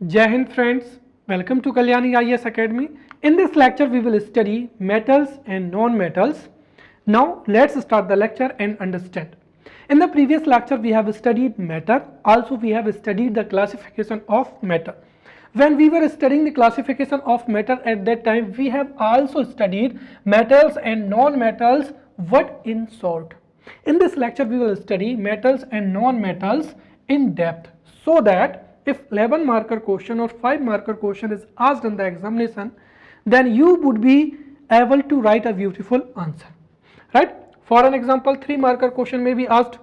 Jai Hind friends, welcome to Kalyani IAS Academy. In this lecture we will study metals and non-metals. Now let's start the lecture and understand. In the previous lecture we have studied matter, also we have studied the classification of matter. When we were studying the classification of matter at that time, we have also studied metals and non-metals, what in short. In this lecture we will study metals and non-metals in depth, so that if 11 marker question or 5 marker question is asked in the examination, then you would be able to write a beautiful answer, right? For an example, 3 marker question may be asked,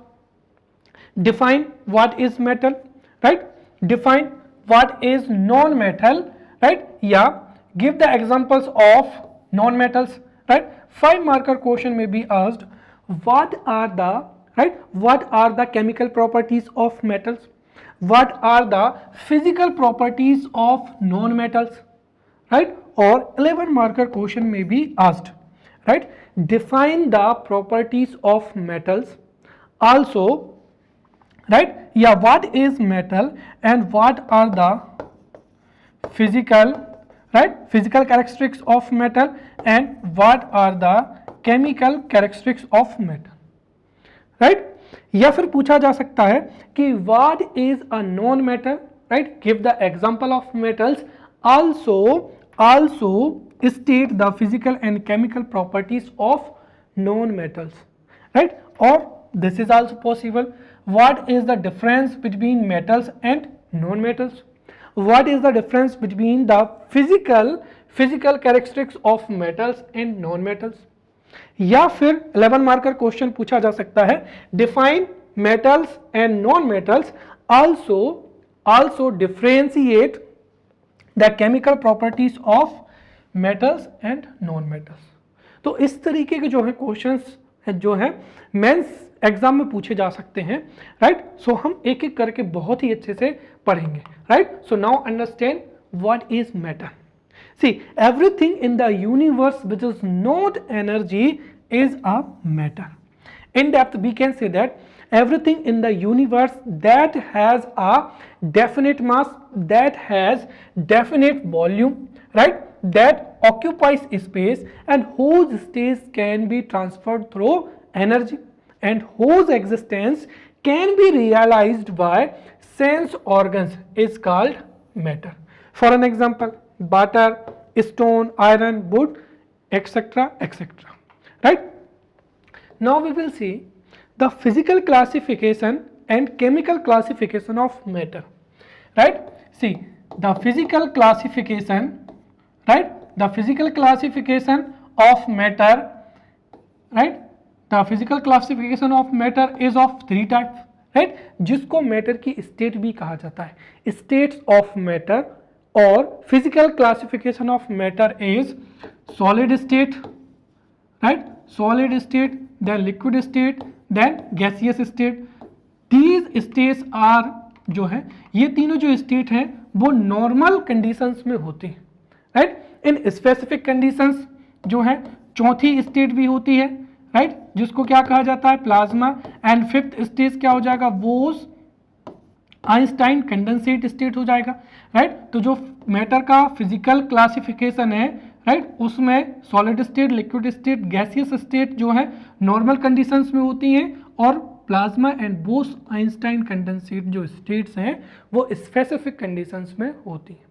define what is metal, right? Define what is non-metal, right? Yeah, give the examples of non-metals, right? 5 marker question may be asked, what are the chemical properties of metals, what are the physical properties of non-metals, right? Or 11 marker question may be asked, right? Define the properties of metals, also, right? Yeah, what is metal and what are the physical, right? Physical characteristics of metal and what are the chemical characteristics of metal, right? या फिर पूछा जा सकता है कि what is a non-metal, right? Give the example of metals, also state the physical and chemical properties of non-metals, right? Or this is also possible, what is the difference between metals and non-metals, what is the difference between the physical characteristics of metals and non-metals. या फिर 11 marker question पूछा जा सकता है, define metals and non metals, also differentiate the chemical properties of metals and non metals. तो इस तरीके के जो है क्वेश्चंस जो है मेंस एग्जाम में पूछे जा सकते हैं, राइट? सो हम एक एक करके बहुत ही अच्छे से पढ़ेंगे, right? So now understand what is matter. See, everything in the universe which is not energy is a matter. In depth, we can say that everything in the universe that has a definite mass, that has definite volume, right? That occupies space and whose states can be transferred through energy and whose existence can be realized by sense organs is called matter. For an example, butter, stone, iron, wood, etc., etc., right? Now we will see the physical classification and chemical classification of matter, right? See, the physical classification, right? The physical classification of matter, right? The physical classification of matter is of 3 types, right? जिसको matter की state भी कहा जाता है, states of matter. Or physical classification of matter is solid state, right? Solid state, then liquid state, then gaseous state. These states are जो है, ये तीनों जो state हैं वो normal conditions में होती हैं, right? In specific conditions जो है चौथी state भी होती है, right? जिसको क्या कहा जाता है, प्लाज्मा. एंड फिफ्थ स्टेज क्या हो जाएगा, वो आइंस्टाइन कंडेंसेट स्टेट हो जाएगा, राइट? तो जो मैटर का फिजिकल क्लासिफिकेशन है, राइट, उसमें solid state, liquid state, gaseous state जो है नॉर्मल कंडीशंस में होती हैं और plasma and boss Einstein condensate जो स्टेट्स हैं वो स्पेसिफिक कंडीशंस में होती हैं.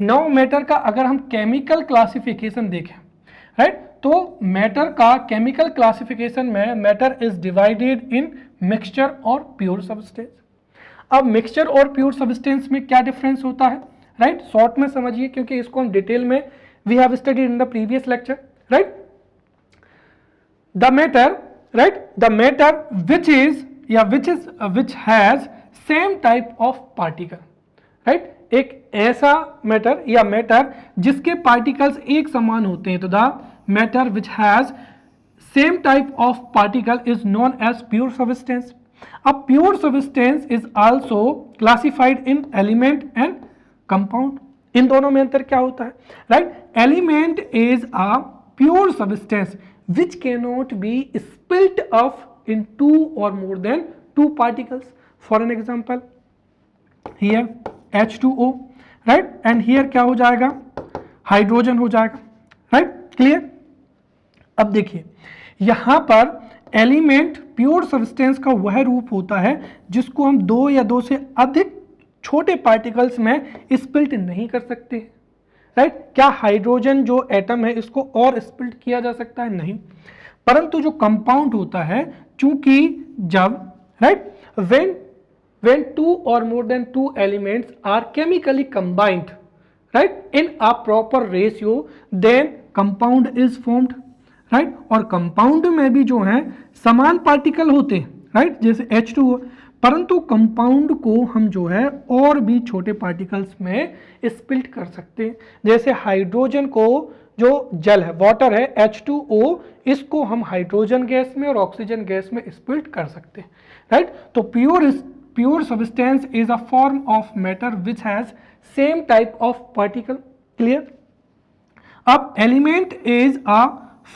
नाउ मैटर का अगर हम केमिकल क्लासिफिकेशन देखें, राइट, तो मैटर का केमिकल क्लासिफिकेशन में matter is divided in mixture और प्योर सब्सटेंस. अब मिक्सचर और प्योर सब्सटेंस में क्या डिफरेंस होता है, राइट? शॉर्ट में समझिए क्योंकि इसको हम डिटेल में we have studied in the previous lecture, right? The matter, right, the matter which has same type of particle, right? एक ऐसा मैटर या मैटर जिसके पार्टिकल्स एक समान होते हैं, तो the matter which has same type of particle is known as pure substance. A pure substance is also classified in element and compound. इन दोनों में अंतर क्या होता है, right? Element is a pure substance which cannot be split up in 2 or more than 2 particles. For an example, here H2O, right, and here क्या हो जाएगा, hydrogen हो जाएगा, राइट, क्लियर। अब देखिए यहां पर एलिमेंट प्योर सब्सटेंस का वह रूप होता है जिसको हम दो या दो से अधिक छोटे पार्टिकल्स में स्प्लिट नहीं कर सकते, राइट। क्या हाइड्रोजन जो एटम है इसको और स्प्लिट किया जा सकता है? नहीं। परंतु जो कंपाउंड होता है, चूंकि जब, right, when two or more than two elements are chemically combined, right, in a proper ratio, then compound is formed, right। और कंपाउंड में भी जो है समान पार्टिकल होते हैं, राइट, जैसे H2O, परंतु कंपाउंड को हम जो है और भी छोटे पार्टिकल्स में स्प्लिट कर सकते हैं। जैसे हाइड्रोजन को, जो जल है, वाटर है, H2O, इसको हम हाइड्रोजन गैस में और ऑक्सीजन गैस में स्प्लिट कर सकते हैं, राइट। तो pure substance is a form of matter which has same type of particle, clear. अब element is a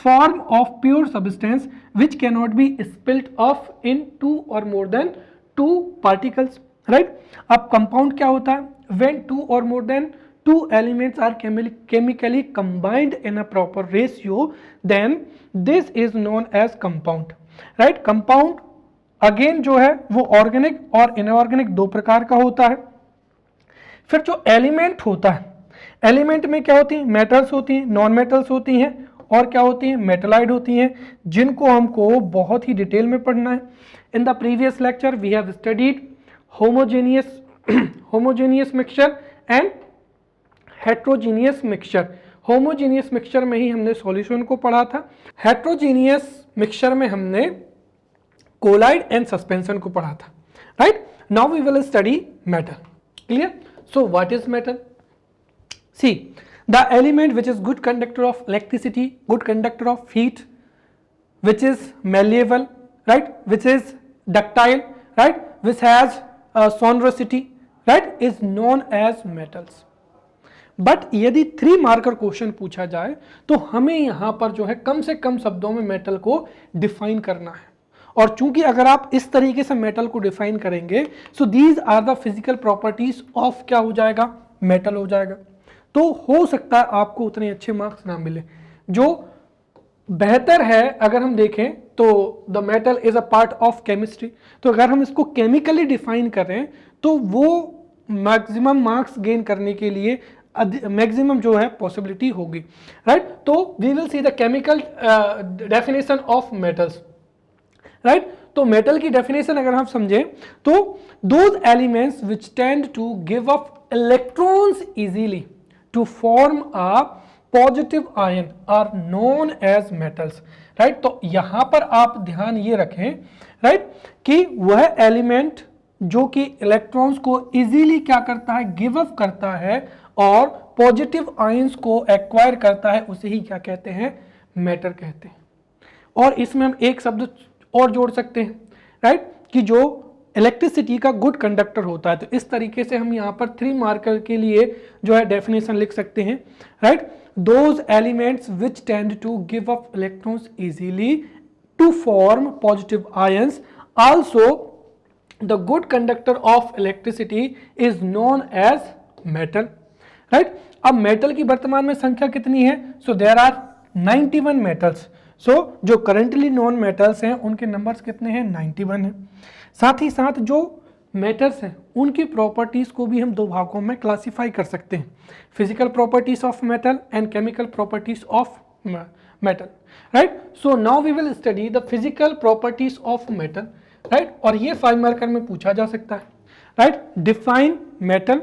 form of pure substance which cannot be split off in two or more than two particles, right। अब compound क्या होता है? when two or more than two elements are chemically combined in a proper ratio, then this is known as compound, right। compound again जो है वो organic और inorganic दो प्रकार का होता है। फिर जो एलिमेंट होता है, एलिमेंट में क्या होती है? मेटल्स होती हैं, नॉन मेटल्स होती हैं, और क्या होती हैं? मेटलाइड होती हैं, जिनको हमको बहुत ही डिटेल में पढ़ना है। In the previous lecture we have studied homogeneous mixture and heterogeneous mixture. Homogeneous mixture में ही हमने सॉल्यूशन को पढ़ा था, हेट्रोजीनियस मिक्सचर में हमने कोलाइड एंड सस्पेंशन को पढ़ा था, right. Now we will study metal, clear. So what is metal? See, the element which is good conductor of electricity, good conductor of heat, which is malleable, right, which is ductile, right, which has sonority, right, is known as metals। But यदि 3 marker question पूछा जाए तो हमें यहां पर जो है कम से कम शब्दों में मेटल को डिफाइन करना है। और चूंकि अगर आप इस तरीके से मेटल को डिफाइन करेंगे, so these are the physical properties of क्या हो जाएगा? मेटल हो जाएगा। तो हो सकता है आपको उतने अच्छे मार्क्स ना मिले। जो बेहतर है अगर हम देखें तो the metal is a part of chemistry, तो अगर हम इसको केमिकली डिफाइन करें तो वो मैक्सिमम मार्क्स गेन करने के लिए मैक्सिमम जो है पॉसिबिलिटी होगी, राइट। तो we will see the chemical definition of metals, right. तो मेटल की डेफिनेशन अगर हम समझें तो those elements which tend to give up electrons easily to form a positive ion are known as metals, right। तो यहां पर आप ध्यान ये रखें, right, कि वह एलिमेंट जो कि इलेक्ट्रॉन्स को इजीली क्या करता है? गिव अप करता है और पॉजिटिव आयंस को एक्वायर करता है, उसे ही क्या कहते हैं? मैटर कहते हैं। और इसमें हम एक शब्द और जोड़ सकते हैं, राइट, कि जो इलेक्ट्रिसिटी का गुड कंडक्टर होता है। तो इस तरीके से हम यहाँ पर 3 मार्कर के लिए जो है डेफिनेशन लिख सकते हैं, right. Those elements which tend to give up electrons easily to form positive ions, also the good conductor of electricity is known as metal, right. अब मेटल की वर्तमान में संख्या कितनी है? So there are 91 metals. So जो currently non metals हैं उनके नंबर्स कितने हैं? 91 है। साथ ही साथ जो मेटल्स हैं उनकी प्रॉपर्टीज को भी हम 2 भागों में क्लासिफाई कर सकते हैं, physical properties of metal and chemical properties of metal, right. So now we will study the physical properties of metal, right. और ये 5 मार्कर में पूछा जा सकता है, right. Define metal,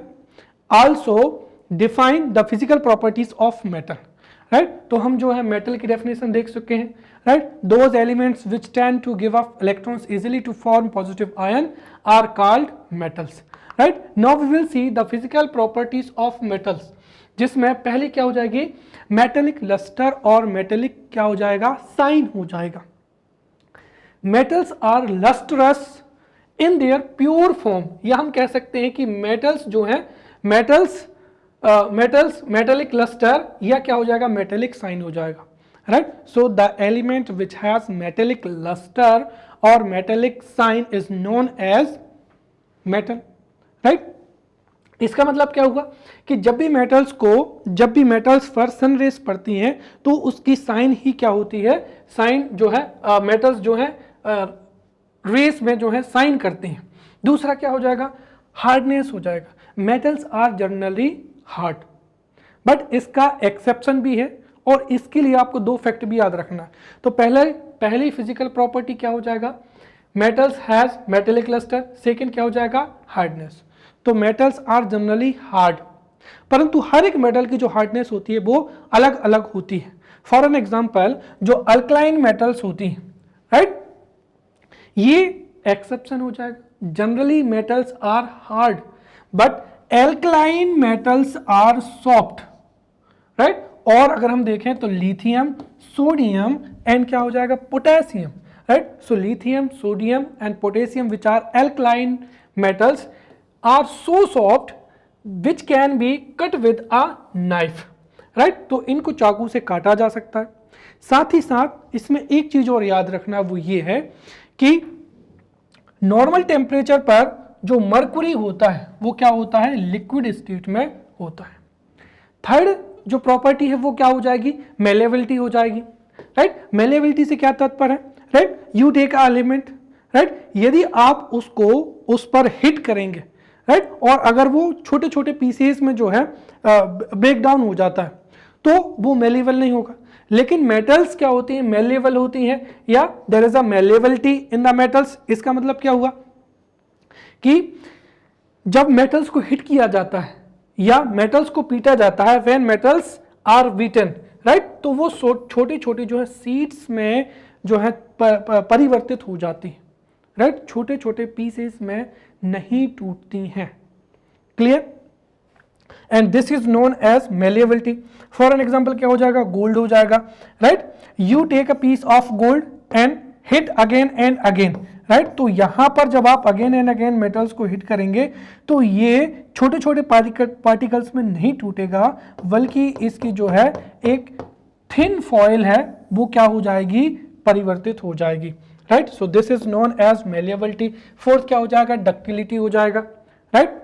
also define the physical properties of metal, right. तो हम जो है मेटल की डेफिनेशन देख चुके हैं, right, those elements which tend to give off electrons easily to form positive ion are called metals, right। now we will see the physical properties of metals, जिसमें पहले क्या हो जाएगी? मेटेलिक लस्टर और मेटेलिक क्या हो जाएगा? साइन हो जाएगा। metals are lustrous in their pure form, या हम कह सकते हैं कि मेटल्स जो है मेटेलिक लस्टर या क्या हो जाएगा? मेटेलिक साइन हो जाएगा, right। so the element which has metallic luster or metallic sign is known as metal, right। इसका मतलब क्या हुआ कि जब भी मेटल्स पर सन रेस पड़ती हैं तो उसकी साइन ही क्या होती है, साइन जो है मेटल्स जो है रेस में जो है साइन करते हैं। दूसरा क्या हो जाएगा, हार्डनेस हो जाएगा। Metals are generally hard, but इसका एक्सेप्शन भी है और इसके लिए आपको दो फैक्ट भी याद रखना है। तो पहली फिजिकल प्रॉपर्टी क्या हो जाएगा, metals has metallic cluster. Second क्या हो जाएगा, हार्डनेस। तो मेटल्स आर जनरली हार्ड, परंतु हर एक मेटल की जो हार्डनेस होती है वो अलग अलग होती है। फॉर एन एग्जांपल जो अल्कलाइन मेटल्स होती हैं, राइट, ये एक्सेप्शन हो जाएगा। Generally metals are hard but alkaline metals are soft, right. और अगर हम देखें तो लिथियम, सोडियम एंड क्या हो जाएगा, potassium, right. So lithium, sodium and potassium which are alkaline metals are so soft which can be cut with a knife, right। तो इनको चाकू से काटा जा सकता है। साथ ही साथ इसमें एक चीज और याद रखना, वो ये है कि नॉर्मल टेम्परेचर पर जो मरकुरी होता है वो क्या होता है, लिक्विड स्टेट में होता है। थर्ड जो प्रॉपर्टी है वो क्या हो जाएगी, मेलेबिलिटी हो जाएगी, राइट। मेलेबिलिटी से क्या तात्पर्य है, right, you take a element, right, यदि आप उसको उस पर हिट करेंगे, राइट, और अगर वो छोटे छोटे पीसेस में जो है ब्रेक डाउन हो जाता है तो वो मेलेबल नहीं होगा। लेकिन मेटल्स क्या होती हैं, मेलेबल होती हैं, या there is a malleability in the metals. इसका मतलब क्या हुआ कि जब मेटल्स को हिट किया जाता है या मेटल्स को पीटा जाता है, when metals are beaten, right, तो वो छोटी छोटी जो है सीड्स में जो है परिवर्तित हो जाती है, राइट, छोटे छोटे पीसेस में नहीं टूटती हैं। Clear, and this is known as malleability. For an example क्या हो जाएगा, गोल्ड हो जाएगा, right. You take a piece of gold and hit again and again, right. तो यहां पर जब आप अगेन एंड अगेन मेटल्स को हिट करेंगे तो ये छोटे छोटे पार्टिकल्स में नहीं टूटेगा, बल्कि इसकी जो है एक थिन फॉइल है वो क्या हो जाएगी, परिवर्तित हो जाएगी, right. So this is known as malleability. Fourth क्या हो जाएगा, डक्टिलिटी हो जाएगा, right.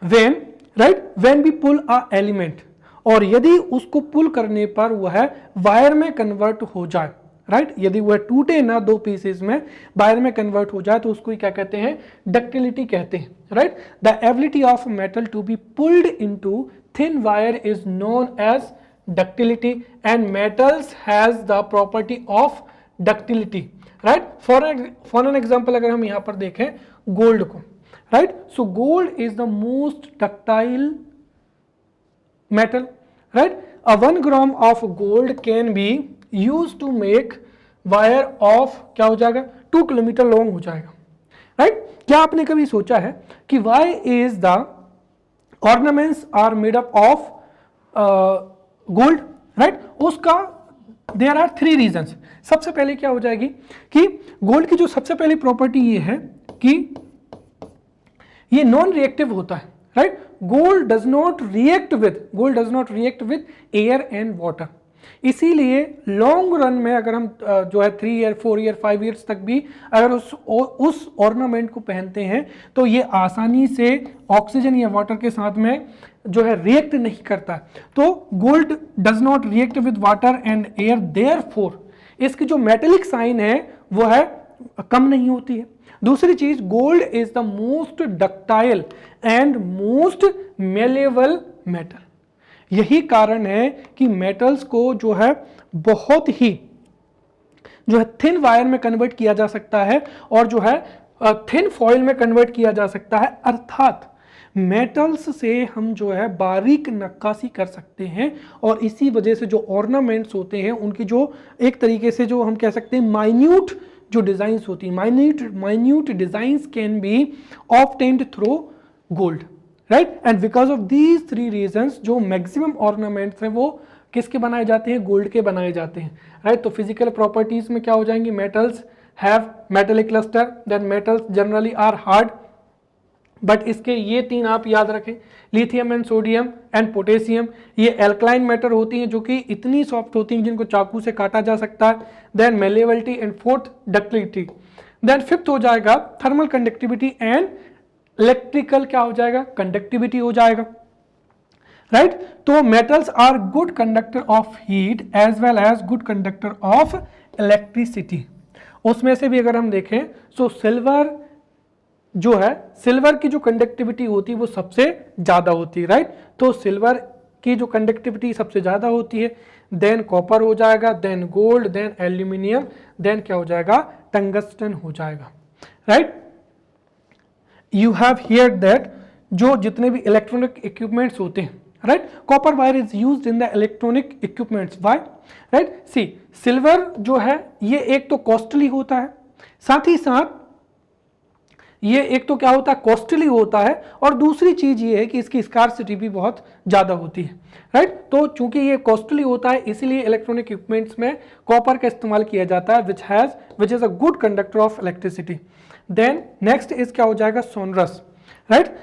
When we pull a element, और यदि उसको पुल करने पर वह वायर में कन्वर्ट हो जाए, राइट, यदि वह टूटे ना दो पीसेस में, वायर में कन्वर्ट हो जाए तो उसको क्या कहते हैं, डक्टिलिटी कहते हैं, right. The ability of metal to be pulled into thin wire is known as ductility and metals has the property of ductility, right. For an example अगर हम यहां पर देखें गोल्ड को, right, so gold is the most ductile metal, right. A 1 gram of gold can be use to make wire of क्या हो जाएगा, 2 kilometre long हो जाएगा, राइट। क्या आपने कभी सोचा है कि why is the ornaments are made up of gold, right. उसका देयर आर 3 रीजंस। सबसे पहले क्या हो जाएगी कि गोल्ड की जो सबसे पहली प्रॉपर्टी ये है कि ये नॉन रिएक्टिव होता है, right. Gold does not react with air and water. इसीलिए लॉन्ग रन में अगर हम जो है 3 ईयर 4 ईयर 5 ईयर्स तक भी अगर उस ऑर्नामेंट को पहनते हैं तो ये आसानी से ऑक्सीजन या वाटर के साथ में जो है रिएक्ट नहीं करता। तो gold does not react with water and air, therefore इसकी जो मेटेलिक साइन है वो है कम नहीं होती है। दूसरी चीज, gold is the most ductile and most malleable metal. यही कारण है कि मेटल्स को जो है बहुत ही जो है थिन वायर में कन्वर्ट किया जा सकता है और जो है थिन फॉइल में कन्वर्ट किया जा सकता है, अर्थात मेटल्स से हम जो है बारीक नक्काशी कर सकते हैं और इसी वजह से जो ऑर्नामेंट्स होते हैं उनकी जो एक तरीके से जो हम कह सकते हैं माइन्यूट जो डिजाइंस होती हैं, minute designs can be obtained through gold, right. And because of these 3 reasons जो मैक्सिमम ऑर्नामेंट्स हैं वो किसके बनाए जाते हैं, गोल्ड के बनाए जाते हैं, राइट। तो फिजिकल प्रॉपर्टीज में क्या हो जाएंगी, metals have metallic cluster, then metals generally are hard, but इसके ये 3 आप याद रखें, lithium and sodium and potassium, ये एल्कलाइन मैटर होती हैं जो कि इतनी सॉफ्ट होती हैं जिनको चाकू से काटा जा सकता है। Then malleability and fourth ductility. Then fifth हो जाएगा थर्मल कंडक्टिविटी एंड इलेक्ट्रिकल क्या हो जाएगा, कंडक्टिविटी हो जाएगा, राइट। तो metals are good conductor of heat as well as good conductor of electricity. उसमें से भी अगर हम देखें तो सिल्वर जो है, सिल्वर की जो कंडक्टिविटी होती है वो सबसे ज्यादा होती है, राइट। तो सिल्वर की जो कंडक्टिविटी सबसे ज्यादा होती है, देन कॉपर हो जाएगा, then gold, then aluminium, then क्या हो जाएगा, टंगस्टन हो जाएगा, right. You have hear that जो जितने भी इलेक्ट्रॉनिक इक्विपमेंट्स होते हैं, right, copper wire is used in the electronic equipments, why, right. See silver जो है ये एक तो कॉस्टली होता है, साथ ही साथ ये एक तो क्या होता है, कॉस्टली होता है, और दूसरी चीज ये है कि इसकी स्कार्सिटी भी बहुत ज्यादा होती है, राइट। तो चूंकि ये कॉस्टली होता है इसीलिए इलेक्ट्रॉनिक इक्विपमेंट्स में कॉपर का इस्तेमाल किया जाता है, which is a good conductor of electricity. Then next is क्या हो जाएगा, सोनरस, राइट।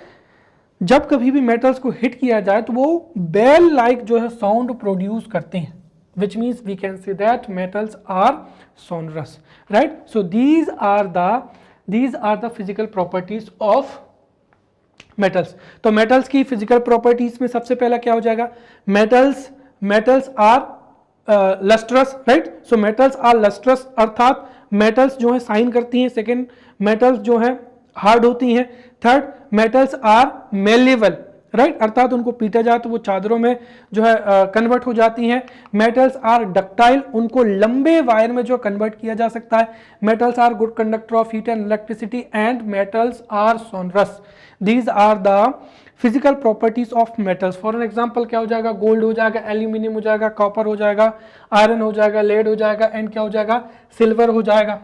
जब कभी भी मेटल्स को हिट किया जाए तो वो बेल लाइक जो है साउंड प्रोड्यूस करते हैं, which means we can say that metals are sonorous, right? So these are the physical properties of metals. तो metals की physical properties में सबसे पहला क्या हो जाएगा, metals are lustrous, right? So metals are lustrous अर्थात metals जो है शाइन करती हैं, सेकेंड metals जो है हार्ड होती हैं, third metals are malleable, right, अर्थात उनको पीटा जाए तो वो चादरों में जो है कन्वर्ट हो जाती हैं। मेटल्स आर डक्टाइल, उनको लंबे वायर में जो कन्वर्ट किया जा सकता है। Metals are good conductor of heat and electricity and metals are sonorous. These are the physical properties of metals. For an example क्या हो जाएगा, गोल्ड हो जाएगा, एल्यूमिनियम हो जाएगा, कॉपर हो जाएगा, आयरन हो जाएगा, लेड हो जाएगा, एंड क्या हो जाएगा, सिल्वर हो जाएगा,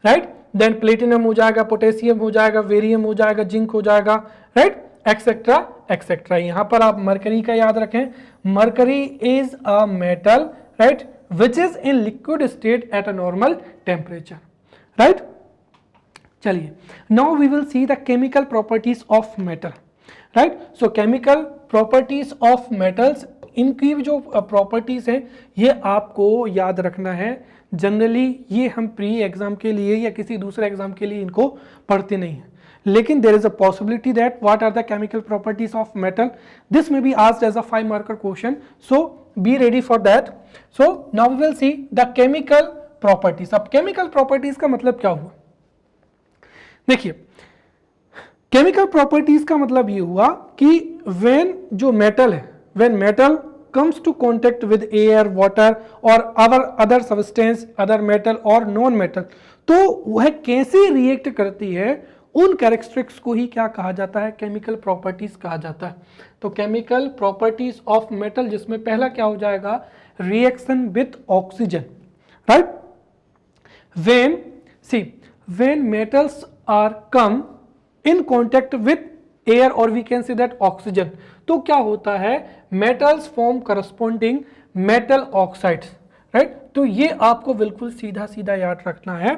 राइट। देन प्लेटिनम हो जाएगा, पोटेशियम हो जाएगा, वेरियम हो जाएगा, जिंक हो जाएगा, राइट, एक्सेट्रा एक्सेट्रा। यहां पर आप मरकरी का याद रखें, mercury is a metal, right, which is in liquid state at a normal temperature, right. चलिए, now we will see the chemical properties of metal, right. So chemical properties of metals, इनकी जो properties हैं ये आपको याद रखना है। Generally ये हम प्री एग्जाम के लिए या किसी दूसरे एग्जाम के लिए इनको पढ़ते नहीं हैं, लेकिन there is a possibility that what are the chemical properties of metal, this may be asked as a 5 marker question, so be ready for that. So now we will see the chemical properties. अब chemical properties का मतलब क्या हुआ, देखिए, chemical properties का मतलब ये हुआ कि व्हेन जो मेटल है, when metal comes to contact with air, water or other substance, other metal or non metal, तो वह कैसे रिएक्ट करती है, उन कैरेक्टरिस्टिक्स को ही क्या कहा जाता है, केमिकल प्रॉपर्टीज कहा जाता है। तो केमिकल प्रॉपर्टीज ऑफ मेटल, जिसमें पहला क्या हो जाएगा, reaction with oxygen, right. when metals are come in contact with air or we can say that oxygen, तो क्या होता है, metals form corresponding metal oxides, right. तो ये आपको बिल्कुल सीधा सीधा याद रखना है,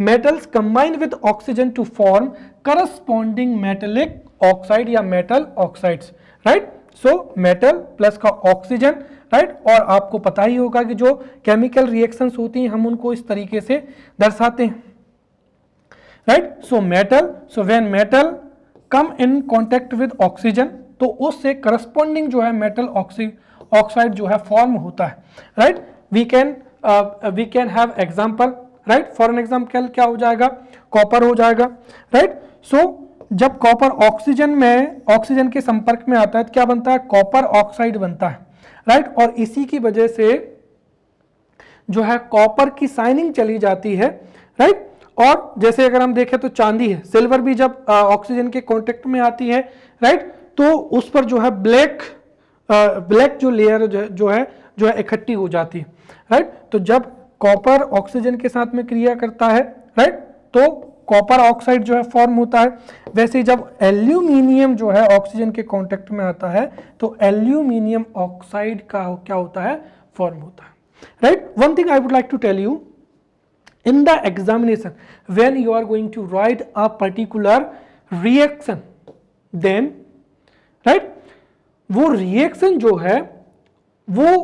metals combine with oxygen to form corresponding metallic oxide या metal oxides, right. So metal plus का ऑक्सीजन, राइट। और आपको पता ही होगा कि जो केमिकल रिएक्शंस होती हैं हम उनको इस तरीके से दर्शाते हैं, right. So metal, so when metal come in contact with oxygen, तो उससे करस्पॉन्डिंग जो है मेटल ऑक्साइड जो है फॉर्म होता है, right. We can have example, right. For an example क्या हो जाएगा, कॉपर हो जाएगा, राइट। सो जब कॉपर ऑक्सीजन के संपर्क में आता है तो क्या बनता है, कॉपर ऑक्साइड बनता है, राइट। और इसी की वजह से जो है कॉपर की शाइनिंग चली जाती है, राइट। और जैसे अगर हम देखें तो चांदी है, सिल्वर भी जब ऑक्सीजन के कांटेक्ट में आती है, राइट, तो उस पर जो है ब्लैक जो लेयर जो है इकट्ठी हो जाती है, राइट। तो जब कॉपर ऑक्सीजन के साथ में क्रिया करता है, राइट, तो कॉपर ऑक्साइड जो है फॉर्म होता है। वैसे जब एल्यूमिनियम जो है ऑक्सीजन के कांटेक्ट में आता है तो एल्यूमिनियम ऑक्साइड का क्या होता है, फॉर्म होता है, right. One thing I would like to tell you, in the examination when you are going to write a particular reaction, then right, वो रिएक्शन जो है वो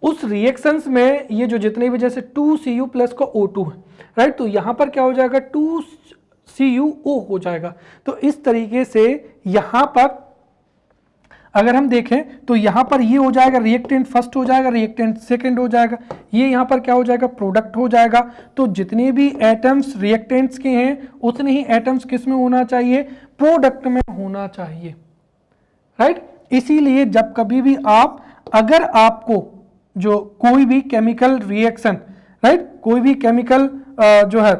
उस रिएक्शंस में ये जो जितने भी जैसे 2Cu+ का O2 है, राइट। तो यहां पर क्या हो जाएगा, CuO हो जाएगा। तो इस तरीके से यहां पर अगर हम देखें तो यहां पर ये हो जाएगा रिएक्टेंट फर्स्ट हो जाएगा, रिएक्टेंट सेकंड हो जाएगा, ये यहां पर क्या हो जाएगा प्रोडक्ट हो जाएगा। तो जितने भी एटम्स रिएक्टेंट्स के हैं उतने ही एटम्स किस में होना चाहिए, प्रोडक्ट में होना चाहिए, राइट। इसीलिए जब कभी भी अगर आपको जो कोई भी केमिकल रिएक्शन, राइट, कोई भी केमिकल जो है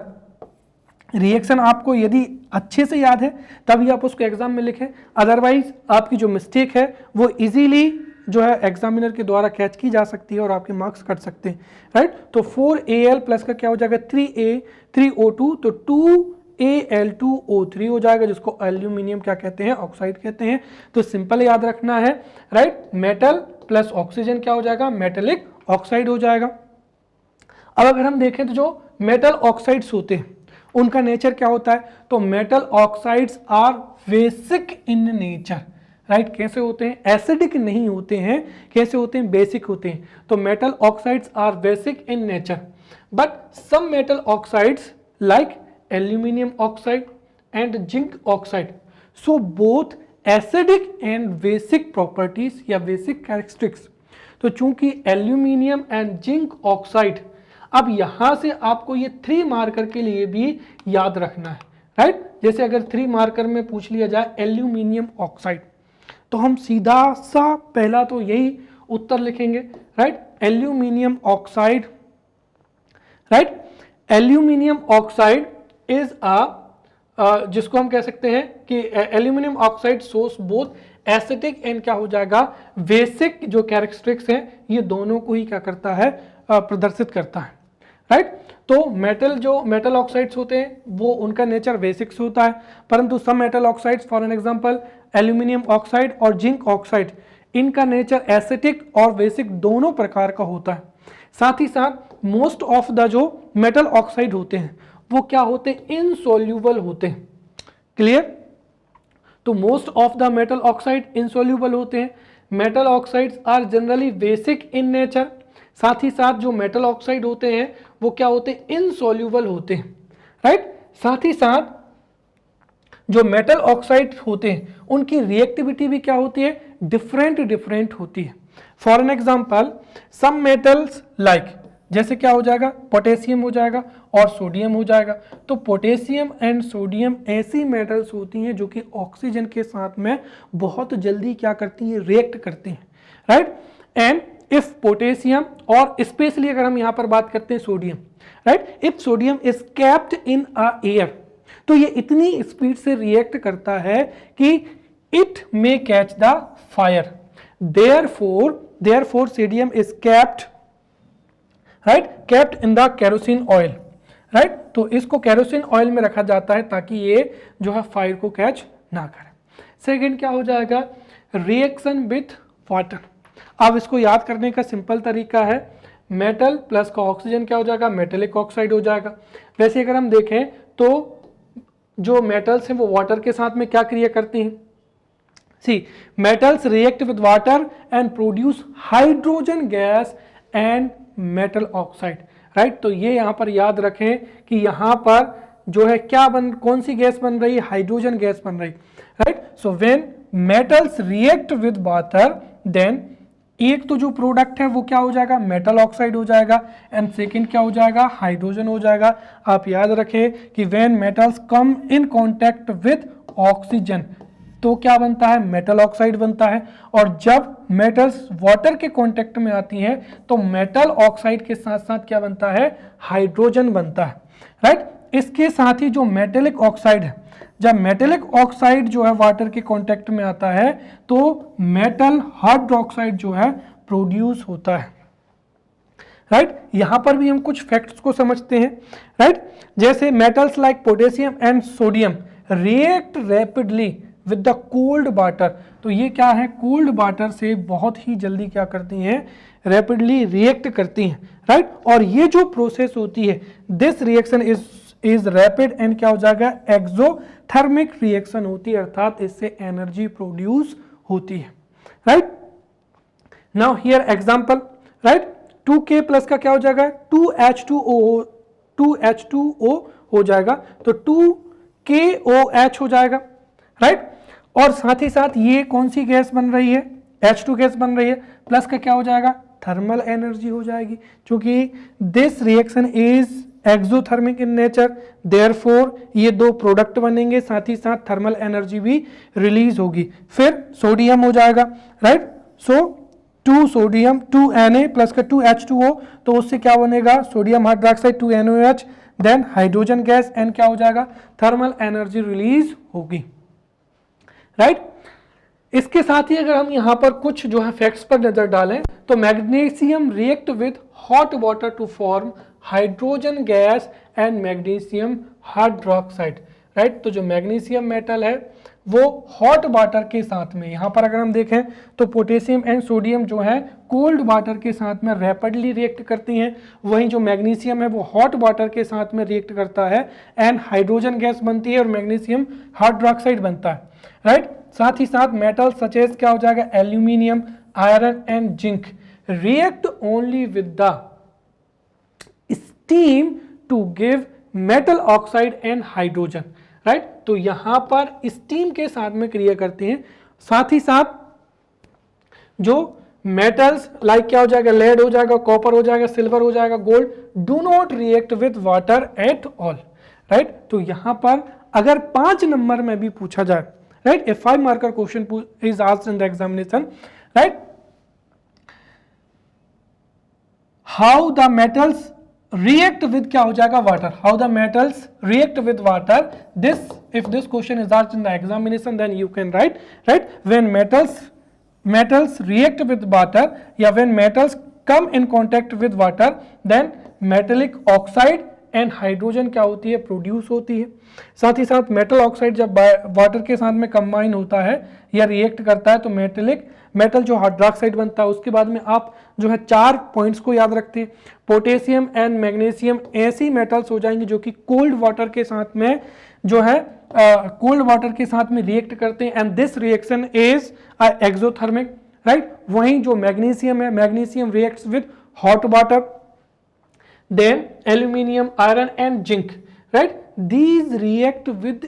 रिएक्शन आपको यदि अच्छे से याद है तभी आप उसको एग्जाम में लिखें, अदरवाइज आपकी जो मिस्टेक है वो इजीली जो है एग्जामिनर के द्वारा कैच की जा सकती है और आपके मार्क्स कट सकते हैं, राइट। तो 4Al प्लस का क्या हो जाएगा 3A3O2, तो 2Al2O3 हो जाएगा, जिसको एल्यूमिनियम क्या कहते हैं, ऑक्साइड कहते हैं। तो सिंपल याद रखना है, राइट। मेटल प्लस ऑक्सीजन क्या हो जाएगा, मेटेलिक ऑक्साइड हो जाएगा। अब अगर हम देखें तो जो मेटल ऑक्साइड्स होते हैं उनका नेचर क्या होता है, तो metal oxides are basic in nature, right. कैसे होते हैं, एसिडिक नहीं होते हैं, कैसे होते हैं, बेसिक होते हैं। तो metal oxides are basic in nature, but some metal oxides like aluminium oxide and zinc oxide so both acidic and basic properties या बेसिक कैरेक्टरिस्टिक्स। तो चूंकि एल्यूमिनियम एंड जिंक ऑक्साइड, अब यहां से आपको ये 3 मार्कर के लिए भी याद रखना है, राइट। जैसे अगर 3 मार्कर में पूछ लिया जाए एल्यूमिनियम ऑक्साइड, तो हम सीधा सा पहला तो यही उत्तर लिखेंगे, right, aluminium oxide, right. Aluminium oxide is जिसको हम कह सकते हैं कि aluminium oxide source both acidic and क्या हो जाएगा बेसिक जो कैरेक्टरिस्टिक्स हैं, ये दोनों को ही क्या करता है, प्रदर्शित करता है, राइट। तो मेटल ऑक्साइड्स होते हैं वो उनका नेचर बेसिक्स होता है, परंतु some metal oxides for an example aluminium oxide और जिंक ऑक्साइड, इनका नेचर एसिडिक और बेसिक दोनों प्रकार का होता है। साथ ही साथ मोस्ट ऑफ द जो मेटल ऑक्साइड होते हैं वो क्या होते हैं, इनसोल्यूबल होते हैं, क्लियर। तो most of the metal oxide insoluble होते हैं। Metal oxides are generally basic in nature, साथ ही साथ जो मेटल ऑक्साइड होते हैं वो क्या होते हैं, इनसोल्यूबल होते हैं, राइट। साथ ही साथ जो मेटल ऑक्साइड होते हैं उनकी रिएक्टिविटी भी क्या होती है, डिफरेंट होती है। For an example some metals like, जैसे क्या हो जाएगा, पोटेशियम हो जाएगा और सोडियम हो जाएगा। तो पोटेशियम एंड सोडियम ऐसी मेटल्स होती हैं जो कि ऑक्सीजन के साथ में बहुत जल्दी क्या करती हैं, रिएक्ट करती हैं, राइट। एंड इफ पोटेशियम और स्पेशली अगर हम यहां पर बात करते हैं sodium, right, if sodium is kept in a air, तो ये इतनी स्पीड से रिएक्ट करता है कि it may catch the fire, therefore sodium is kept, right, kept in the kerosene oil, right. तो इसको केरोसिन ऑयल में रखा जाता है ताकि ये जो है फायर को कैच ना करे। सेकेंड क्या हो जाएगा, रिएक्शन विथ वाटर। अब इसको याद करने का सिंपल तरीका है, मेटल प्लस का ऑक्सीजन क्या हो जाएगा, मेटेलिक ऑक्साइड हो जाएगा। वैसे अगर हम देखें तो जो मेटल्स हैं वो वाटर के साथ में क्या क्रिया करती हैं, see metals react with water and produce hydrogen gas and metal oxide, right. तो ये यहां पर याद रखें कि यहां पर जो है क्या कौन सी गैस बन रही है, हाइड्रोजन गैस बन रही, right. So when metals react with water then एक तो जो प्रोडक्ट है वो क्या हो जाएगा, मेटल ऑक्साइड हो जाएगा, एंड सेकंड क्या हो जाएगा, हाइड्रोजन हो जाएगा। आप याद रखें कि when metals come in contact with oxygen तो क्या बनता है, मेटल ऑक्साइड बनता है, और जब मेटल्स वाटर के कांटेक्ट में आती हैं तो मेटल ऑक्साइड के साथ साथ क्या बनता है, हाइड्रोजन बनता है, राइट। इसके साथ ही जो मेटेलिक ऑक्साइड है, जब मेटेलिक ऑक्साइड जो है वाटर के कांटेक्ट में आता है तो मेटल हाइड्रोक्साइड जो है प्रोड्यूस होता है, राइट। यहां पर भी हम कुछ फैक्ट्स को समझते हैं, राइट। जैसे metals like potassium and sodium react rapidly with the cold water, तो ये क्या है, कोल्ड वाटर से बहुत ही जल्दी क्या करती हैं, रैपिडली रिएक्ट करती हैं, राइट। और ये जो प्रोसेस होती है this reaction is rapid and क्या हो जाएगा, एक्सोथर्मिक रिएक्शन होती है, अर्थात इससे एनर्जी प्रोड्यूस होती है, right. Now here example, right, 2K plus का क्या हो जाएगा, 2H2O हो जाएगा। तो KOH हो जाएगा, राइट। और साथ ही साथ ये कौन सी गैस बन रही है, H2 गैस बन रही है, प्लस का क्या हो जाएगा, थर्मल एनर्जी हो जाएगी, क्योंकि this reaction is exothermic in nature, therefore ये दो प्रोडक्ट बनेंगे, साथ ही साथ थर्मल एनर्जी भी रिलीज होगी। फिर सोडियम हो जाएगा, right. So 2 sodium 2 Na plus का 2 H2O, तो उससे क्या बनेगा, sodium hydroxide 2 NaOH, then hydrogen gas and क्या हो जाएगा, थर्मल एनर्जी रिलीज होगी, राइट। इसके साथ ही अगर हम यहाँ पर कुछ जो है फैक्ट्स पर नजर डालें तो magnesium react with hot water to form hydrogen gas and magnesium hydroxide, right. तो जो मैग्नीशियम मेटल है वो हॉट वाटर के साथ में, यहाँ पर अगर हम देखें तो पोटेशियम एंड सोडियम जो है कोल्ड वाटर के साथ में रैपिडली रिएक्ट करती हैं, वहीं जो मैग्नीशियम है वो हॉट वाटर के साथ में रिएक्ट करता है एंड हाइड्रोजन गैस बनती है और मैग्नीशियम हाइड्रोक्साइड बनता है, राइट। साथ ही साथ मेटल सच एज क्या हो जाएगा, aluminium, iron and zinc react only with the steam to give metal oxide and hydrogen, right. तो यहां पर स्टीम के साथ में क्रिया करते हैं। साथ ही साथ जो मेटल्स लाइक क्या हो जाएगा, लेड हो जाएगा, कॉपर हो जाएगा, सिल्वर हो जाएगा, gold, do not react with water at all, right. तो यहां पर अगर 5 नंबर में भी पूछा जाए, right, a 5 marker question is asked in the examination, right, how the metals react with क्या हो जाएगा, water, how the metals react with water, this if this question is asked in the examination then you can write, right, when metals react with water या when metals come in contact with water then metallic oxide and hydrogen क्या होती है, produce होती है। साथ ही साथ metal oxide जब वाटर के साथ में कंबाइन होता है या रिएक्ट करता है तो मेटल जो हाइड्रोक्साइड बनता है। उसके बाद में आप जो है 4 पॉइंट्स को याद रखते हैं। पोटेशियम एंड मैग्नीशियम ऐसी मेटल्स हो जाएंगे जो कि कोल्ड वाटर के साथ में जो है कोल्ड वाटर के साथ में रिएक्ट करते हैं and this reaction is exothermic, right. वहीं जो मैग्नीशियम है, magnesium reacts with hot water, then aluminium, iron and zinc, right, these react with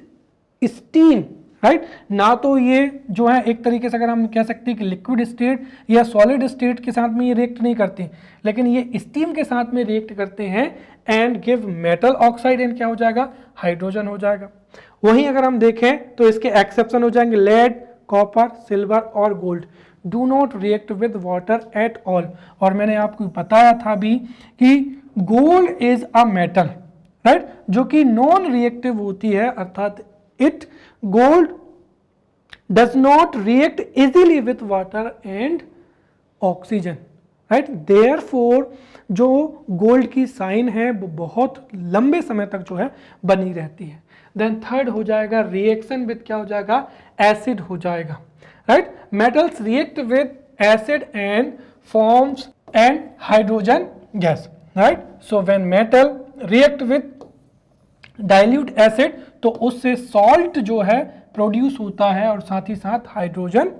steam, right। ना तो ये जो है एक तरीके से अगर हम कह सकते हैं कि लिक्विड स्टेट या सॉलिड स्टेट के साथ में ये रिएक्ट नहीं करते, लेकिन ये स्टीम के साथ में रिएक्ट करते हैं and give metal oxide and क्या हो जाएगा, हाइड्रोजन हो जाएगा। वहीं अगर हम देखें तो इसके एक्सेप्शन हो जाएंगे लेड, कॉपर, सिल्वर और gold, do not react with water at all. और मैंने आपको बताया था भी कि gold is a metal, right, जो कि नॉन रिएक्टिव होती है, अर्थात gold does not react easily with water and oxygen, right. Therefore जो गोल्ड की साइन है वो बहुत लंबे समय तक जो है बनी रहती है। देन थर्ड हो जाएगा रिएक्शन विथ क्या हो जाएगा, एसिड हो जाएगा, right. Metals react with acid and forms and hydrogen gas, right, so when metal react with dilute acid तो उससे salt जो है प्रोड्यूस होता है और साथ ही साथ हाइड्रोजन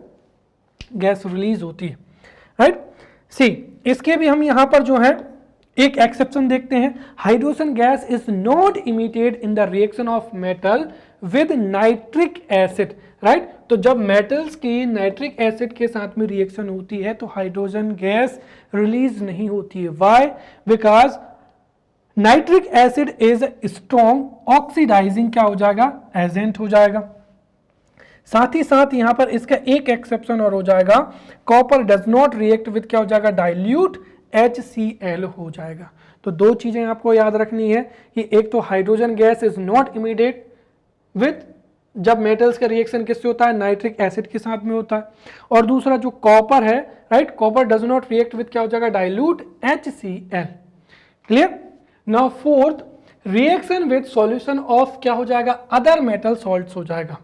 गैस रिलीज होती है, राइट। सी इसके भी हम यहाँ पर जो है एक एक्सेप्शन देखते हैं, hydrogen gas is not emitted in the reaction of metal with nitric acid, right. तो जब मेटल्स की नाइट्रिक एसिड के साथ में रिएक्शन होती है तो हाइड्रोजन गैस रिलीज नहीं होती है। Why, because nitric acid is strong oxidising क्या हो जाएगा, एजेंट हो जाएगा। साथ ही साथ यहां पर इसका एक एक्सेप्शन और हो जाएगा, copper does not react with क्या हो जाएगा, डाइल्यूट HCl हो जाएगा। तो 2 चीजें आपको याद रखनी है कि एक तो hydrogen gas is not immediate with, जब मेटल्स का रिएक्शन किससे होता है, नाइट्रिक एसिड के साथ में होता है, और दूसरा जो कॉपर है, right, copper does not react with क्या हो जाएगा, dilute HCl, clear. Now fourth, reaction with solution of क्या हो जाएगा, अदर मेटल सॉल्ट्स हो जाएगा,